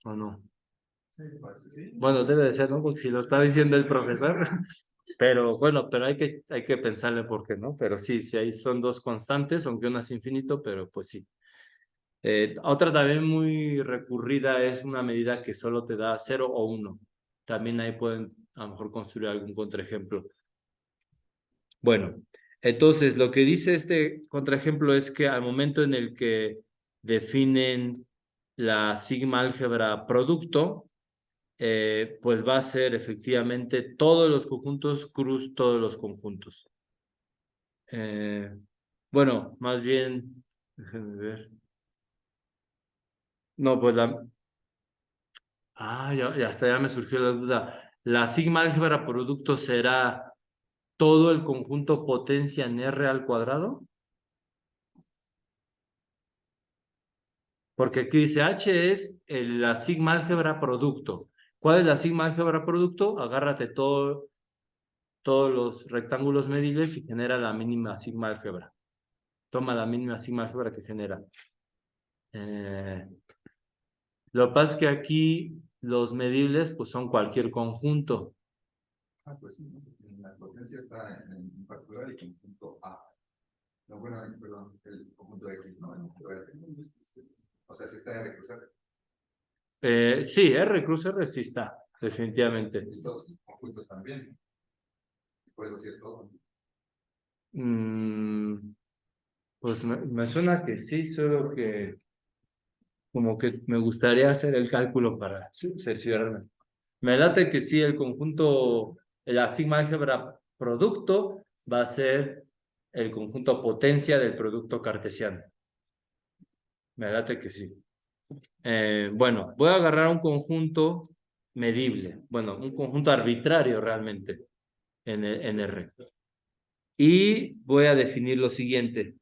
¿o no? Sí. Bueno, debe de ser, ¿no? Porque si lo está diciendo el profesor, pero bueno, pero hay que pensarle por qué, ¿no? Pero sí, sí, ahí son dos constantes, aunque una es infinito, pero pues sí. Otra también muy recurrida es una medida que solo te da 0 o 1. También ahí pueden a lo mejor construir algún contraejemplo. Bueno, entonces lo que dice este contraejemplo es que al momento en el que definen la sigma álgebra producto, pues va a ser efectivamente todos los conjuntos cruz todos los conjuntos. Bueno, más bien, déjenme ver. No, pues ya hasta ya me surgió la duda. ¿La sigma álgebra producto será todo el conjunto potencia en R al cuadrado? Porque aquí dice H es la sigma álgebra producto. ¿Cuál es la sigma álgebra producto? Agárrate todos los rectángulos medibles y genera la mínima sigma álgebra. Toma la mínima sigma álgebra que genera. Lo que pasa es que aquí los medibles pues son cualquier conjunto. Pues sí, ¿no? La potencia está en particular el conjunto A. No, bueno, perdón, el conjunto X, ¿no? O sea, si está R cruz R. Sí, R cruz R sí está, definitivamente. Y los conjuntos también. Por eso sí es todo. Pues me suena que sí, solo que como que me gustaría hacer el cálculo para cerciorarme. Me late que sí, el conjunto, la sigma álgebra producto va a ser el conjunto potencia del producto cartesiano. Me late que sí. Bueno, voy a agarrar un conjunto medible, bueno, un conjunto arbitrario realmente en R. Y voy a definir lo siguiente.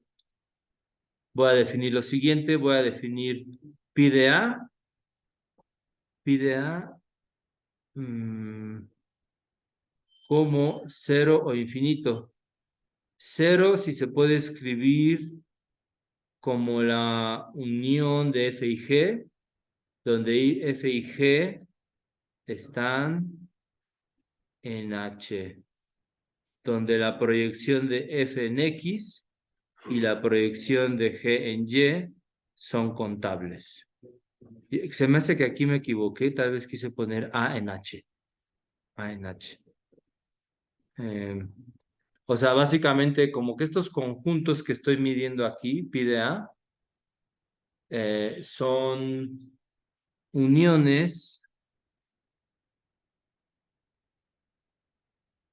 Voy a definir pi de A, como 0 o infinito. 0 si se puede escribir como la unión de F y G, donde F y G están en H, donde la proyección de F en X y la proyección de G en Y son contables. Se me hace que aquí me equivoqué, tal vez quise poner A en H. A en H. O sea, básicamente como que estos conjuntos que estoy midiendo aquí, pi de A, son uniones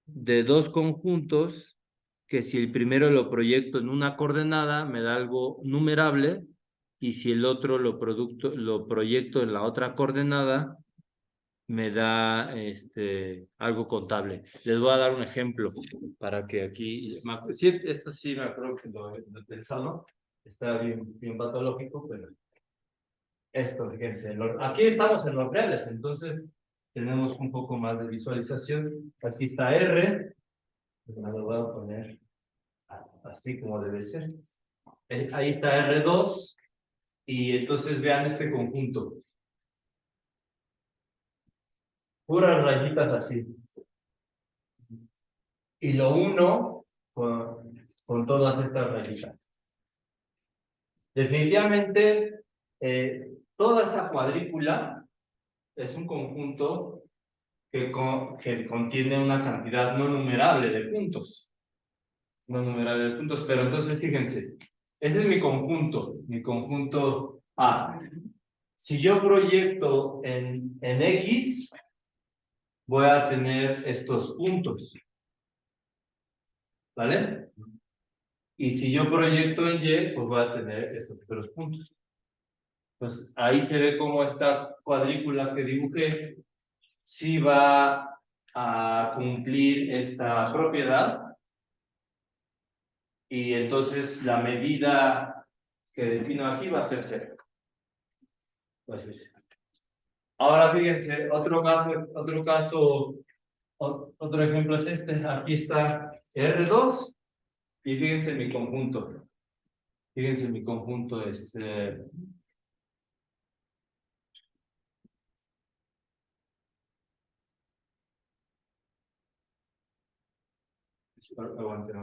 de dos conjuntos que si el primero lo proyecto en una coordenada me da algo numerable y si el otro lo proyecto en la otra coordenada me da algo contable. Les voy a dar un ejemplo para que aquí... Sí, esto sí me acuerdo que lo he pensado. Está bien patológico, pero esto, fíjense. Aquí estamos en los reales, entonces tenemos un poco más de visualización. Aquí está R. Me lo voy a poner así como debe ser. Ahí está R2. Y entonces vean este conjunto. Puras rayitas así. Y lo uno con todas estas rayitas. Definitivamente, toda esa cuadrícula es un conjunto que contiene una cantidad no numerable de puntos. No numerable de puntos, pero entonces fíjense, ese es mi conjunto A. Si yo proyecto en X, voy a tener estos puntos. ¿Vale? Y si yo proyecto en Y, pues voy a tener estos otros puntos. Pues ahí se ve cómo esta cuadrícula que dibujé sí va a cumplir esta propiedad. Y entonces la medida que defino aquí va a ser 0. Entonces, ahora fíjense, otro ejemplo es este. Aquí está R2 y fíjense mi conjunto. Fíjense mi conjunto, aguante.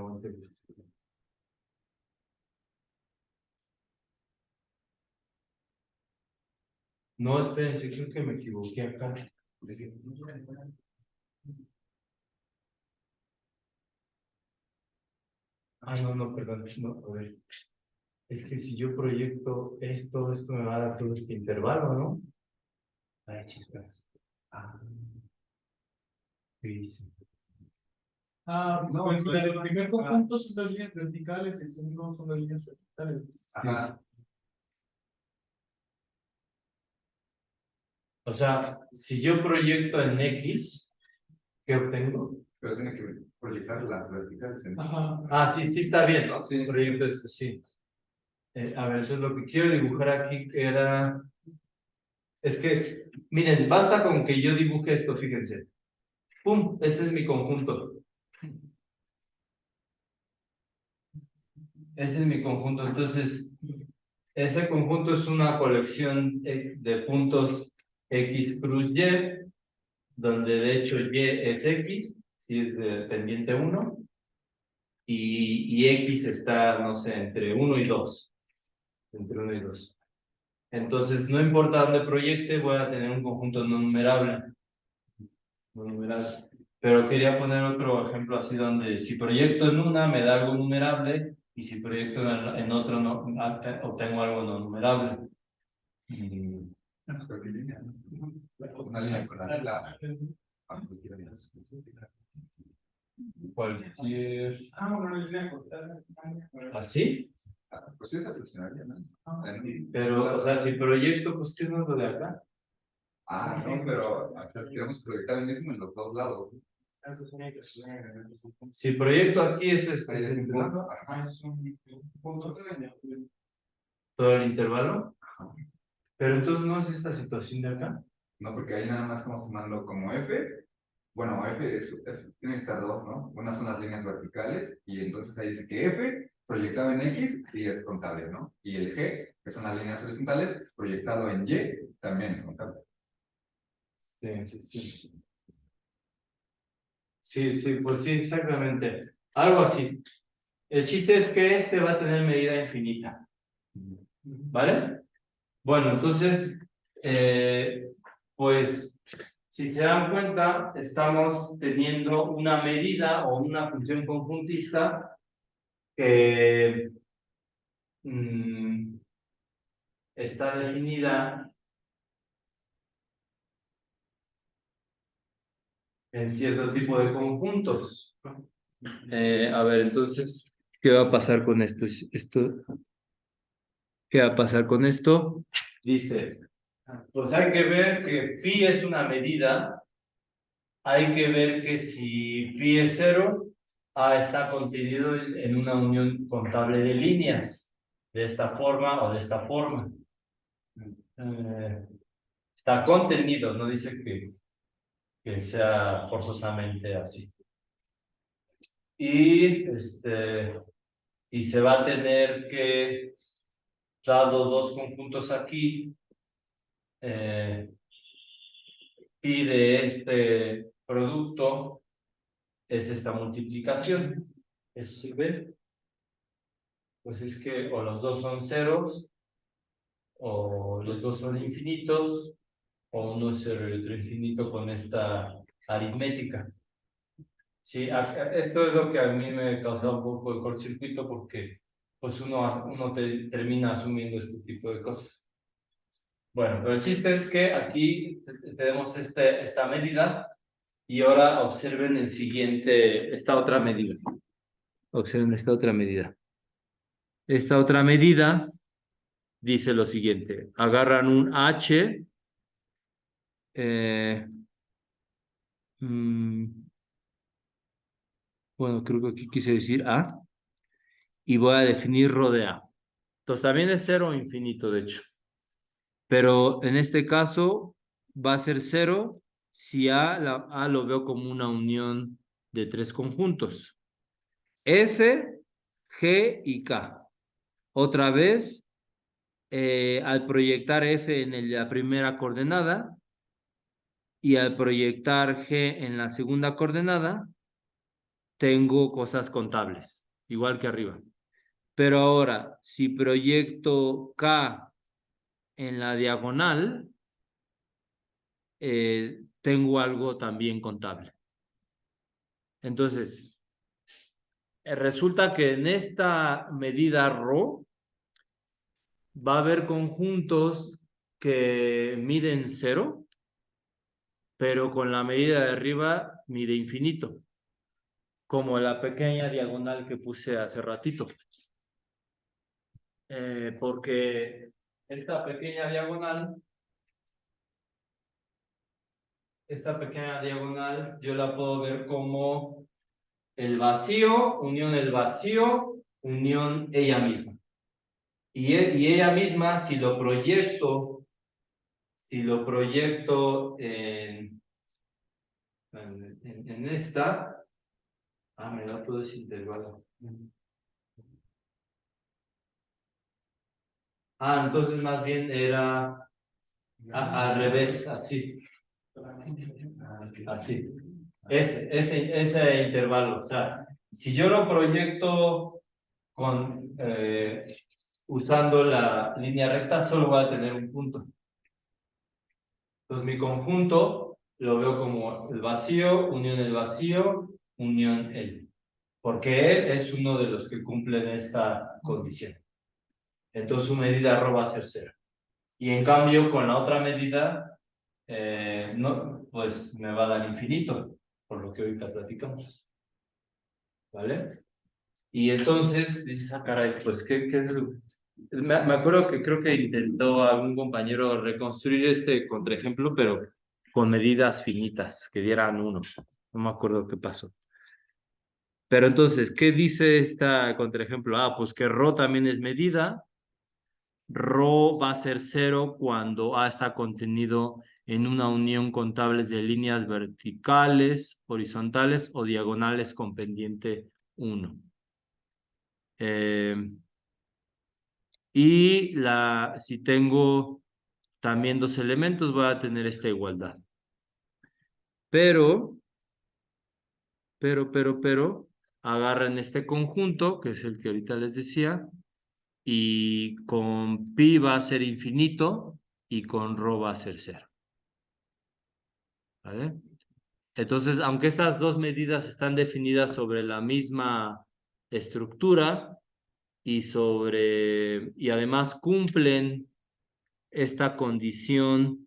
No, espérense, creo que me equivoqué acá. No, perdón, no, a ver. Es que si yo proyecto esto me va a dar todo este intervalo, ¿no? Ay, chispas. ¿Qué hice? No, pues el primer conjunto son las líneas verticales, el segundo son las líneas verticales. Ajá. O sea, si yo proyecto en X, ¿qué obtengo? Pero tiene que proyectar las verticales en Ah, sí, está bien, ¿no? Sí, Proyecto sí. A ver, eso es lo que quiero dibujar aquí, que era... Es que, miren, basta con que yo dibuje esto, fíjense. ¡Pum! Ese es mi conjunto. Ese es mi conjunto. Entonces, ese conjunto es una colección de puntos X cruz Y, donde de hecho Y es X, si es de pendiente 1, y X está, no sé, entre 1 y 2. Entre 1 y 2. Entonces, no importa dónde proyecte, voy a tener un conjunto no numerable. No numerable. Pero quería poner otro ejemplo así donde si proyecto en una me da algo numerable y si proyecto en otro no, obtengo algo no numerable. una línea paralela. Cualquier... Una línea cortada. ¿Así? Pues sí, esa funcionaría, ¿no? Pero, o sea, si proyecto, pues ¿qué es lo de acá? No, pero o sea, queremos proyectar el mismo en los dos lados. Si proyecto aquí es Ahí es el punto, Es un punto todo el intervalo. Pero entonces no es esta situación de acá. No, porque ahí nada más estamos tomando como F. Bueno, tiene que ser dos, ¿no? Una son las líneas verticales y entonces ahí dice que F proyectado en X y es contable, ¿no? Y el G, que son las líneas horizontales, proyectado en Y, también es contable. Sí. Sí, pues sí, exactamente. Algo así. El chiste es que este va a tener medida infinita. ¿Vale? Bueno, entonces, pues, si se dan cuenta, estamos teniendo una medida o una función conjuntista que está definida en cierto tipo de conjuntos. A ver, entonces, ¿qué va a pasar con esto? ¿Qué va a pasar con esto? Dice, pues hay que ver que pi es una medida, hay que ver que si pi es 0, A está contenido en una unión contable de líneas, de esta forma o de esta forma. Está contenido, no dice que sea forzosamente así. Y se va a tener que, dado dos conjuntos aquí, pi de este producto es esta multiplicación. ¿Eso se ve? Pues es que o los dos son ceros, o los dos son infinitos, o uno es cero y otro infinito con esta aritmética. Sí, esto es lo que a mí me causa un poco de cortocircuito porque pues uno termina asumiendo este tipo de cosas. Bueno, pero el chiste es que aquí tenemos esta medida y ahora observen esta otra medida. Observen esta otra medida. Esta otra medida dice lo siguiente. Agarran un H. Bueno, creo que aquí quise decir A. Y voy a definir rho de A. Entonces también es cero o infinito, de hecho. Pero en este caso va a ser cero si A lo veo como una unión de tres conjuntos. F, G y K. Otra vez, al proyectar F en la primera coordenada y al proyectar G en la segunda coordenada, tengo cosas contables, igual que arriba. Pero ahora, si proyecto K en la diagonal, tengo algo también contable. Entonces, resulta que en esta medida ρ va a haber conjuntos que miden cero, pero con la medida de arriba mide infinito, como la pequeña diagonal que puse hace ratito. Porque esta pequeña diagonal yo la puedo ver como el vacío, unión el vacío, unión ella misma. Y ella misma, si lo proyecto en esta, me da todo ese intervalo. Entonces más bien era al revés, así. Así. Ese intervalo. O sea, si yo lo proyecto usando la línea recta, solo voy a tener un punto. Entonces mi conjunto lo veo como el vacío, unión L. Porque él es uno de los que cumplen esta condición. Entonces su medida ρ va a ser 0. Y en cambio, con la otra medida, no, pues me va a dar infinito, por lo que ahorita platicamos. ¿Vale? Y entonces dices, caray, pues, ¿qué es lo? Me acuerdo que creo que intentó algún compañero reconstruir este contraejemplo, pero con medidas finitas, que dieran 1. No me acuerdo qué pasó. Pero entonces, ¿qué dice esta contraejemplo? Pues que ρ también es medida. Ρ va a ser 0 cuando A está contenido en una unión con tablas de líneas verticales, horizontales o diagonales con pendiente 1. Y si tengo también dos elementos, voy a tener esta igualdad. Pero, agarren este conjunto, que es el que ahorita les decía, y con pi va a ser infinito y con ρ va a ser 0. ¿Vale? Entonces, aunque estas dos medidas están definidas sobre la misma estructura y además cumplen esta condición,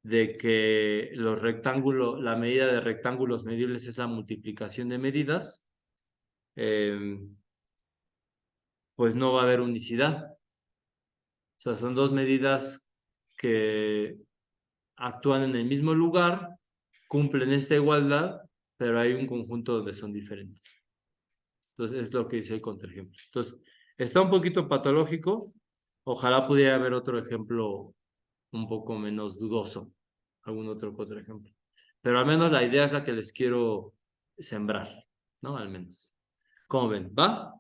de que la medida de rectángulos medibles es la multiplicación de medidas, pues no va a haber unicidad. O sea, son dos medidas que actúan en el mismo lugar, cumplen esta igualdad, pero hay un conjunto donde son diferentes. Entonces, es lo que dice el contraejemplo. Entonces, está un poquito patológico. Ojalá pudiera haber otro ejemplo un poco menos dudoso, algún otro contraejemplo. Pero al menos la idea es la que les quiero sembrar, ¿no? Al menos. ¿Cómo ven? ¿Va?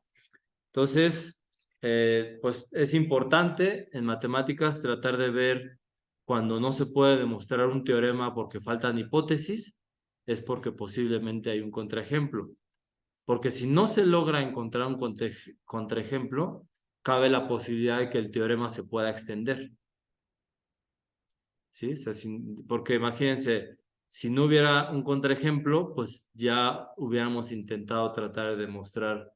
Entonces, pues es importante en matemáticas tratar de ver cuando no se puede demostrar un teorema porque faltan hipótesis, es porque posiblemente hay un contraejemplo. Porque si no se logra encontrar un contraejemplo, cabe la posibilidad de que el teorema se pueda extender. ¿Sí? O sea, porque imagínense, si no hubiera un contraejemplo, pues ya hubiéramos intentado tratar de demostrar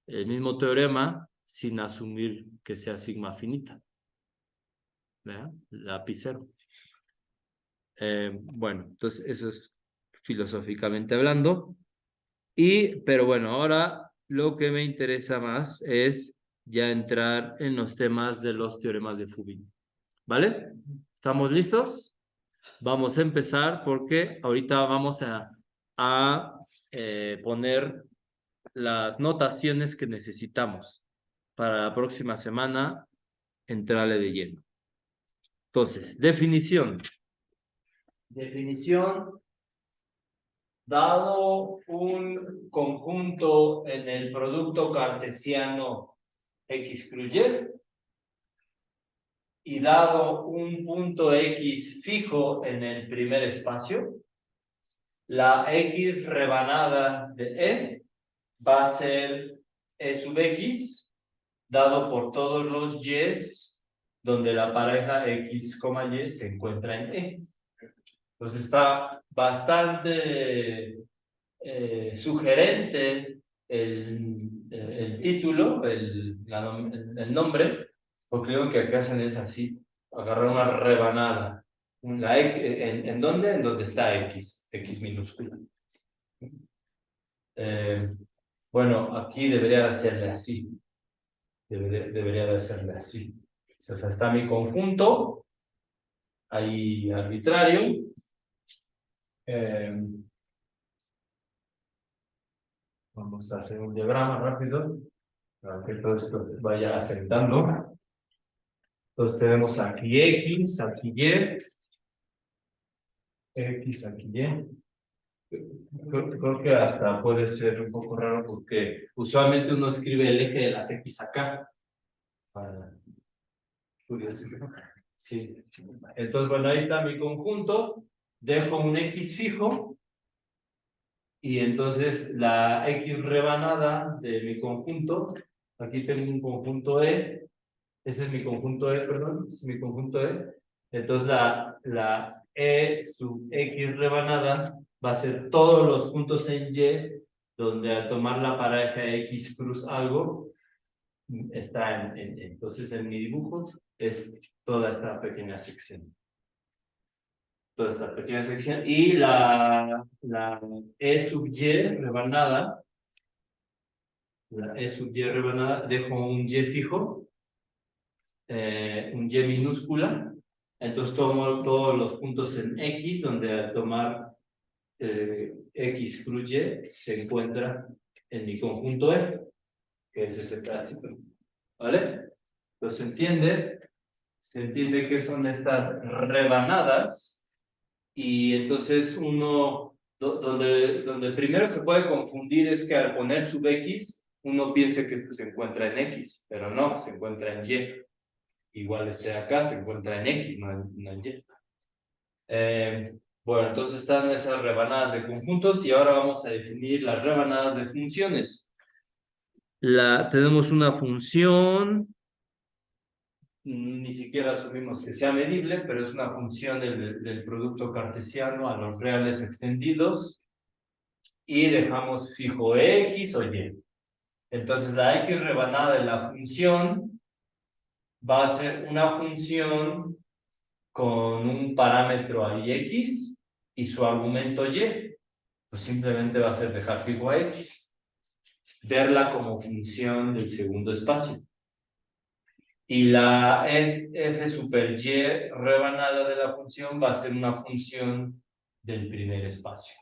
el mismo teorema sin asumir que sea sigma finita. ¿Verdad? La pi cero. Bueno, entonces eso es filosóficamente hablando. Pero bueno, ahora lo que me interesa más es ya entrar en los temas de los teoremas de Fubini. ¿Vale? ¿Estamos listos? Vamos a empezar porque ahorita vamos a poner las notaciones que necesitamos para la próxima semana entrarle de lleno. Entonces, definición. Definición. Dado un conjunto en el producto cartesiano X cruz Y y dado un punto X fijo en el primer espacio, la X rebanada de E va a ser E sub X dado por todos los Y's donde la pareja X, Y se encuentra en E. Entonces está bastante sugerente el título, el nombre, porque lo que acá hacen es así, agarrar una rebanada. ¿En dónde? En donde está X minúscula. Bueno, aquí debería de hacerle así. Debería de hacerle así. O sea, está mi conjunto, ahí arbitrario. Vamos a hacer un diagrama rápido para que todo esto vaya asentando. Entonces tenemos aquí X, aquí Y. X, aquí Y. Creo que hasta puede ser un poco raro porque usualmente uno escribe el eje de las X acá. Curioso. Sí. Entonces, bueno, ahí está mi conjunto. Dejo un X fijo. Y entonces la X rebanada de mi conjunto. Aquí tengo un conjunto E. Ese es mi conjunto E, perdón. Este es mi conjunto E. Entonces la E sub X rebanada va a ser todos los puntos en Y donde al tomar la pareja X cruz algo está entonces en mi dibujo es toda esta pequeña sección. Toda esta pequeña sección y la E sub Y rebanada, dejo un Y fijo, un Y minúscula. Entonces tomo todos los puntos en X, donde al tomar X cruz Y se encuentra en mi conjunto E, que es ese pedacito. ¿Vale? Entonces se entiende qué son estas rebanadas y entonces uno, donde primero se puede confundir es que al poner sub X, uno piensa que esto se encuentra en X, pero no, se encuentra en Y. Igual este de acá se encuentra en X, no en Y. Bueno, entonces están esas rebanadas de conjuntos y ahora vamos a definir las rebanadas de funciones. Tenemos una función, ni siquiera asumimos que sea medible, pero es una función del producto cartesiano a los reales extendidos y dejamos fijo X o Y. Entonces la X rebanada de la función va a ser una función con un parámetro ahí X y su argumento Y, pues simplemente va a ser dejar fijo a X, verla como función del segundo espacio. Y la f super y rebanada de la función va a ser una función del primer espacio.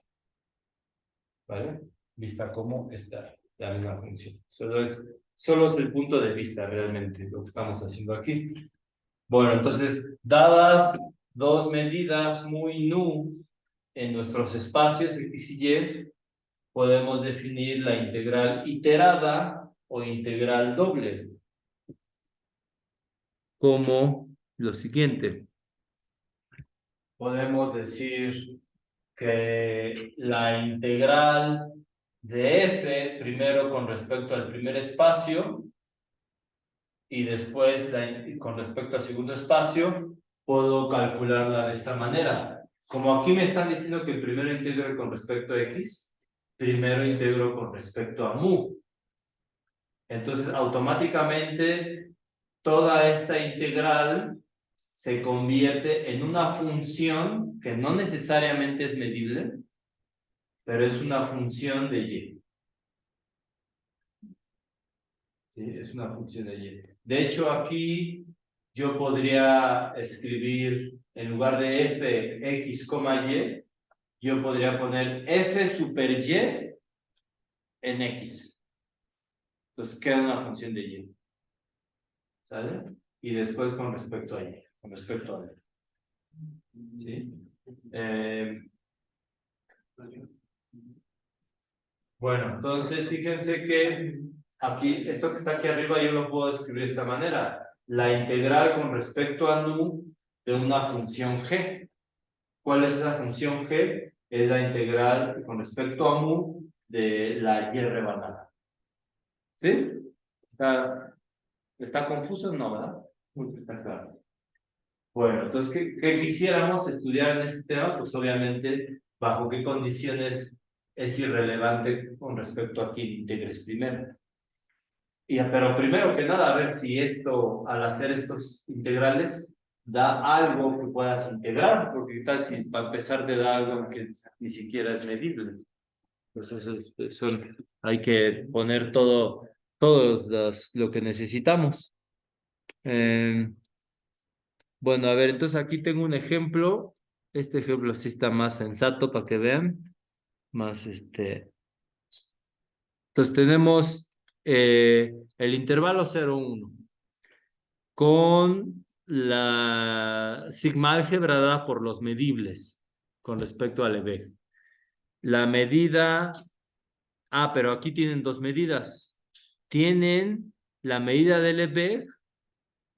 ¿Vale? Vista como está la misma función. Solo es el punto de vista realmente lo que estamos haciendo aquí. Bueno, entonces, dadas dos medidas muy nu en nuestros espacios X y Y, podemos definir la integral iterada o integral doble como lo siguiente. Podemos decir que la integral de f, primero con respecto al primer espacio, y después con respecto al segundo espacio puedo calcularla de esta manera. Como aquí me están diciendo que primero integro con respecto a x, primero integro con respecto a mu. Entonces automáticamente toda esta integral se convierte en una función que no necesariamente es medible, pero es una función de y. ¿Sí? Es una función de y. De hecho, aquí yo podría escribir, en lugar de f, x, y, yo podría poner f super y en x. Entonces queda una función de y. ¿Sale? Y después con respecto a y, con respecto a y. ¿Sí? Bueno, entonces fíjense que aquí, esto que está aquí arriba yo lo puedo escribir de esta manera. La integral con respecto a nu de una función g. ¿Cuál es esa función g? Es la integral con respecto a mu de la y rebanada. ¿Sí? ¿Está confuso? No, ¿verdad? Está claro. Bueno, entonces, ¿qué quisiéramos estudiar en este tema? Pues obviamente, bajo qué condiciones es irrelevante con respecto a quién integres primero. Pero primero que nada, a ver si esto, al hacer estos integrales, da algo que puedas integrar, porque tal si va a empezar de dar algo que ni siquiera es medible. Entonces, hay que poner todo lo que necesitamos. Bueno, a ver, entonces aquí tengo un ejemplo. Este ejemplo sí está más sensato para que vean. Entonces tenemos el intervalo 0,1 con la sigma álgebra dada por los medibles con respecto al EB. La medida... pero aquí tienen dos medidas. Tienen la medida del EB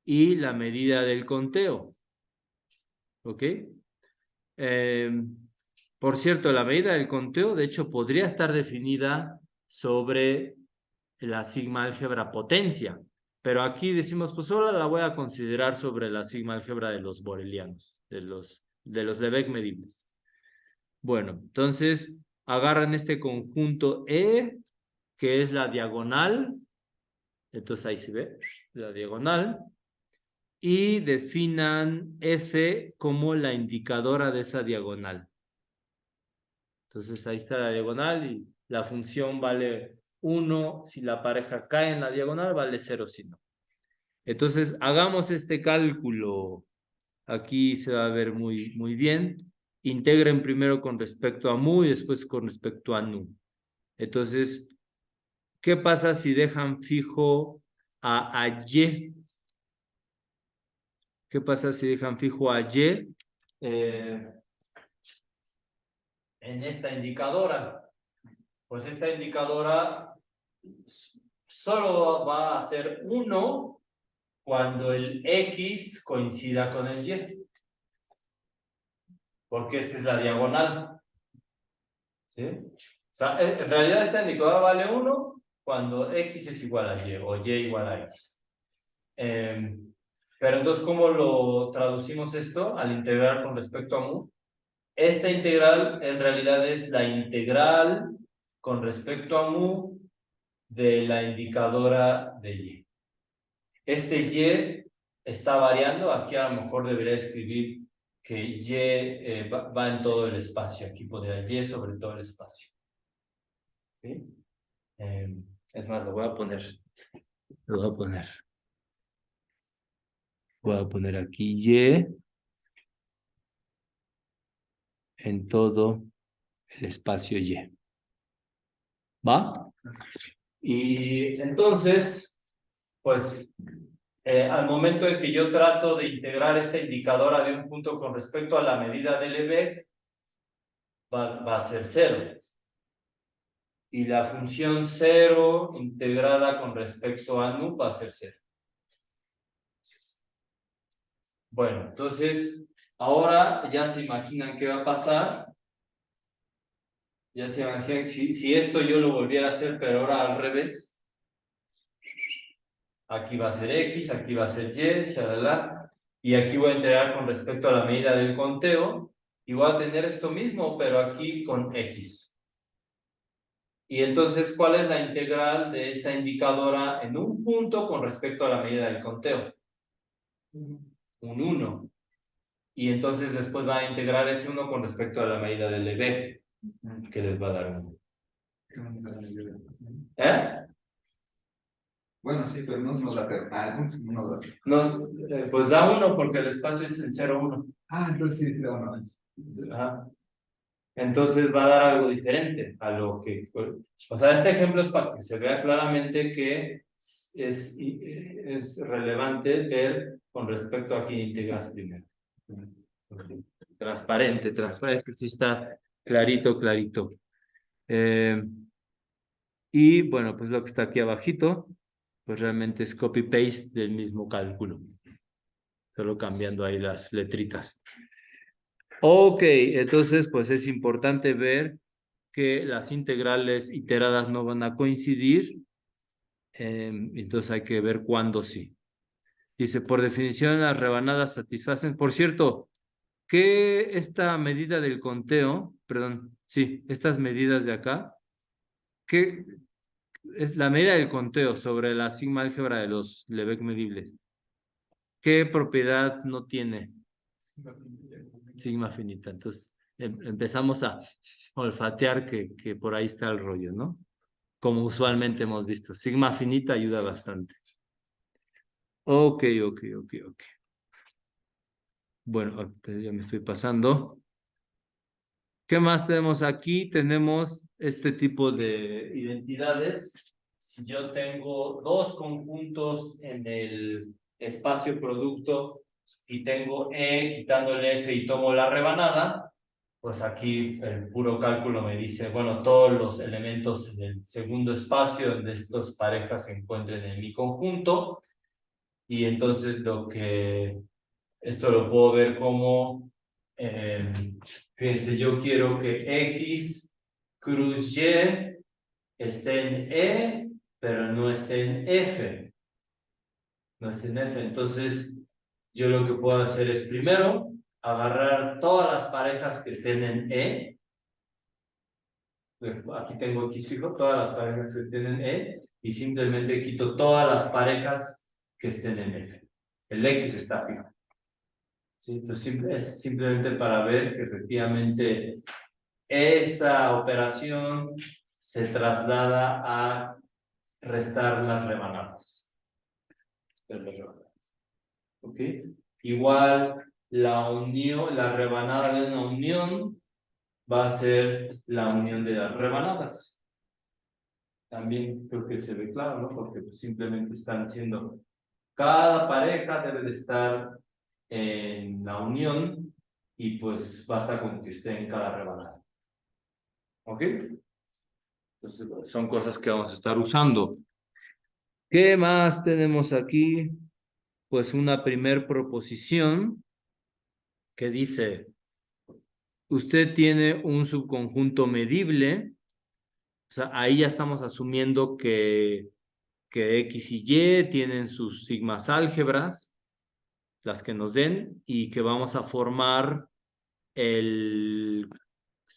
y la medida del conteo. ¿Ok? Por cierto, la medida del conteo, de hecho, podría estar definida sobre la sigma álgebra potencia, pero aquí decimos, pues solo la voy a considerar sobre la sigma álgebra de los borelianos, de los Lebesgue medibles. Bueno, entonces agarran este conjunto E, que es la diagonal, entonces ahí se ve la diagonal, y definan F como la indicadora de esa diagonal. Entonces ahí está la diagonal y la función vale 1 si la pareja cae en la diagonal, vale 0 si no. Entonces hagamos este cálculo. Aquí se va a ver muy, muy bien. Integren primero con respecto a mu y después con respecto a nu. Entonces, ¿qué pasa si dejan fijo a y? ¿Qué pasa si dejan fijo a y en esta indicadora? Pues esta indicadora solo va a ser 1 cuando el X coincida con el Y. Porque esta es la diagonal. ¿Sí? O sea, en realidad esta indicadora vale 1 cuando X es igual a Y o Y igual a X. Pero entonces, ¿cómo lo traducimos esto al integrar con respecto a mu? Esta integral en realidad es la integral con respecto a mu de la indicadora de Y. Este Y está variando. Aquí a lo mejor debería escribir que Y va en todo el espacio. Aquí podría Y sobre todo el espacio. ¿Sí? Es más, lo voy a poner. Voy a poner aquí Y en todo el espacio Y. ¿Va? Y entonces, pues, al momento en que yo trato de integrar esta indicadora de un punto con respecto a la medida del Lebesgue, va a ser 0. Y la función 0 integrada con respecto a nu va a ser 0. Bueno, entonces, ahora ya se imaginan qué va a pasar. Ya se imaginan, si esto yo lo volviera a hacer, pero ahora al revés. aquí va a ser X, aquí va a ser Y, shalala, y aquí voy a integrar con respecto a la medida del conteo, y voy a tener esto mismo, pero aquí con X. Y entonces, ¿cuál es la integral de esta indicadora en un punto con respecto a la medida del conteo? Un 1. Y entonces después va a integrar ese 1 con respecto a la medida del EB, que les va a dar 1. ¿Eh? Bueno, sí, pero no nos da cero. Ah, entonces no nos da cero. No, pues da 1 porque el espacio es el 0, 1. Ah, entonces sí, sí da uno. Ajá. Entonces va a dar algo diferente a lo que... O sea, este ejemplo es para que se vea claramente que es relevante ver con respecto a quién integras primero. Transparente, que sí está clarito, clarito. Y bueno, pues lo que está aquí abajito, pues realmente es copy-paste del mismo cálculo. Solo cambiando ahí las letritas. Ok, entonces pues es importante ver que las integrales iteradas no van a coincidir, entonces hay que ver cuándo sí. Dice, por definición las rebanadas satisfacen. Por cierto, que esta medida del conteo, perdón, sí, estas medidas de acá, que es la medida del conteo sobre la sigma álgebra de los Lebesgue medibles. ¿Qué propiedad no tiene? Sigma finita. Entonces, empezamos a olfatear que por ahí está el rollo, ¿no? Como usualmente hemos visto. Sigma finita ayuda bastante. Ok. Bueno, ya me estoy pasando. ¿Qué más tenemos aquí? Tenemos este tipo de identidades. Si yo tengo dos conjuntos en el espacio producto y tengo E quitándole F y tomo la rebanada, pues aquí el puro cálculo me dice, bueno, todos los elementos del segundo espacio donde estas parejas se encuentren en mi conjunto, y entonces esto lo puedo ver como, fíjense, yo quiero que X cruz Y esté en E, pero no esté en F. No esté en F. Entonces, yo lo que puedo hacer es primero agarrar todas las parejas que estén en E. Aquí tengo X fijo, todas las parejas que estén en E, y simplemente quito todas las parejas que estén en F. El X está fijo. Sí, entonces es simplemente para ver que efectivamente esta operación se traslada a restar las rebanadas. ¿Ok? Igual la unión, la rebanada de una unión va a ser la unión de las rebanadas. También creo que se ve claro, ¿no? Porque pues simplemente están diciendo cada pareja debe de estar en la unión y pues basta con que esté en cada rebanada. ¿Ok? Entonces son cosas que vamos a estar usando. ¿Qué más tenemos aquí? Pues una primer proposición que dice, usted tiene un subconjunto medible, o sea, ahí ya estamos asumiendo que X y Y tienen sus sigmas álgebras, las que nos den, y que vamos a formar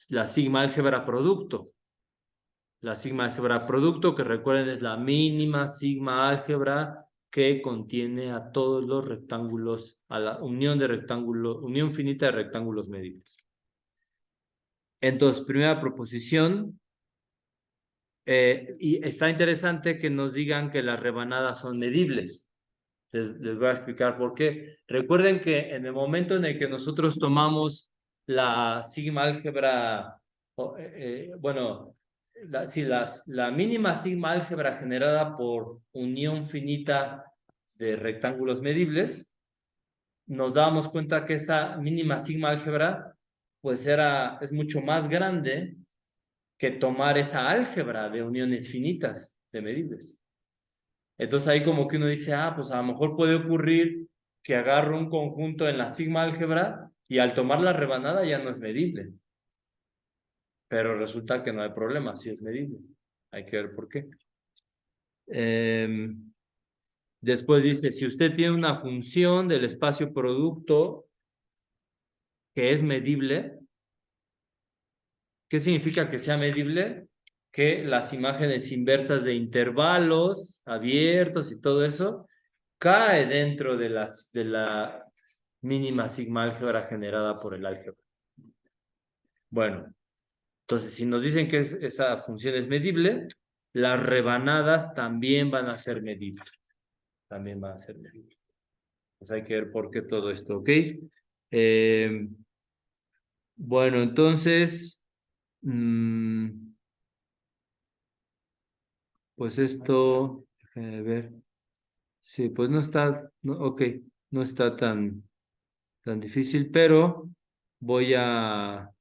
la sigma álgebra producto. La sigma álgebra producto, que recuerden es la mínima sigma álgebra que contiene a todos los rectángulos, a la unión de rectángulos, unión finita de rectángulos medibles. Entonces, primera proposición, y está interesante que nos digan que las rebanadas son medibles. Les voy a explicar por qué. Recuerden que en el momento en el que nosotros tomamos la sigma álgebra, bueno, la mínima sigma álgebra generada por unión finita de rectángulos medibles, nos dábamos cuenta que esa mínima sigma álgebra pues es mucho más grande que tomar esa álgebra de uniones finitas de medibles. Entonces ahí como que uno dice, pues a lo mejor puede ocurrir que agarro un conjunto en la sigma álgebra y al tomar la rebanada ya no es medible. Pero resulta que no hay problema, sí es medible. Hay que ver por qué. Después dice, si usted tiene una función del espacio producto que es medible, ¿qué significa que sea medible? Que las imágenes inversas de intervalos abiertos y todo eso cae dentro de la mínima sigma álgebra generada por el álgebra. Bueno, entonces si nos dicen que esa función es medible, las rebanadas también van a ser medibles. También van a ser medibles. Pues hay que ver por qué todo esto, ¿ok? Bueno, entonces, pues esto, déjenme ver. Sí, pues no está, no, ok, no está tan difícil, pero voy a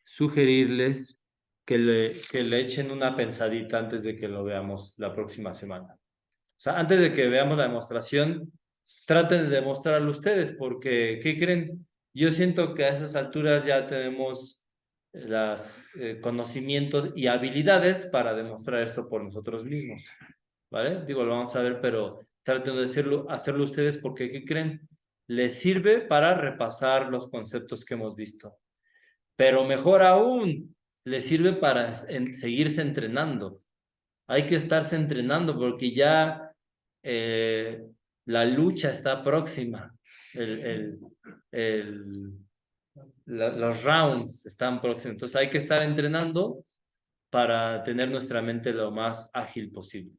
sugerirles que le echen una pensadita antes de que lo veamos la próxima semana. O sea, antes de que veamos la demostración, traten de demostrarlo ustedes, porque, ¿qué creen? Yo siento que a esas alturas ya tenemos los conocimientos y habilidades para demostrar esto por nosotros mismos, ¿vale? Digo, lo vamos a ver, pero traten de hacerlo ustedes porque, ¿qué creen? Les sirve para repasar los conceptos que hemos visto. Pero mejor aún, les sirve para seguirse entrenando. Hay que estarse entrenando porque ya la lucha está próxima. Los rounds están próximos. Entonces hay que estar entrenando para tener nuestra mente lo más ágil posible.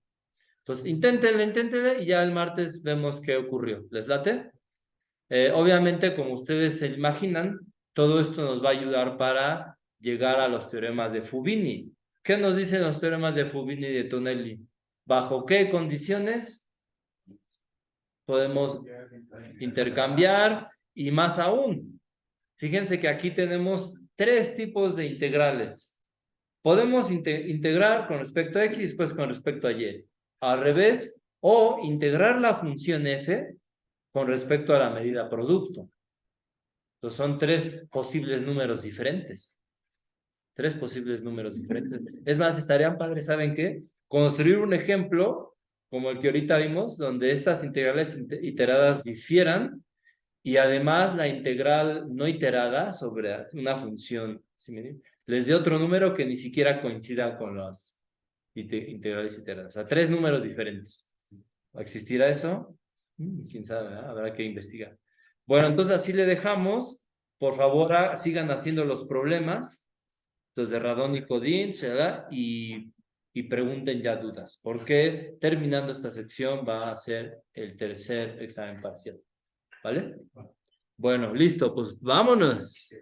Entonces inténtenle y ya el martes vemos qué ocurrió. ¿Les late? Obviamente, como ustedes se imaginan, todo esto nos va a ayudar para llegar a los teoremas de Fubini. ¿Qué nos dicen los teoremas de Fubini y de Tonelli? ¿Bajo qué condiciones podemos intercambiar? Y más aún, fíjense que aquí tenemos 3 tipos de integrales. Podemos integrar con respecto a X y después con respecto a Y. Al revés, o integrar la función F con respecto a la medida producto. Entonces son 3 posibles números diferentes. 3 posibles números diferentes. Es más, estarían padres, ¿saben qué? Construir un ejemplo como el que ahorita vimos, donde estas integrales iteradas difieran y además la integral no iterada sobre una función les dé otro número que ni siquiera coincida con las integrales iteradas. O sea, 3 números diferentes. ¿Existirá eso? Quién sabe, ¿eh? Habrá que investigar. Bueno, entonces así le dejamos. Por favor, sigan haciendo los problemas. Entonces, de Radón y Codín, y pregunten ya dudas. Porque terminando esta sección va a ser el tercer examen parcial. ¿Vale? Bueno, listo, pues vámonos.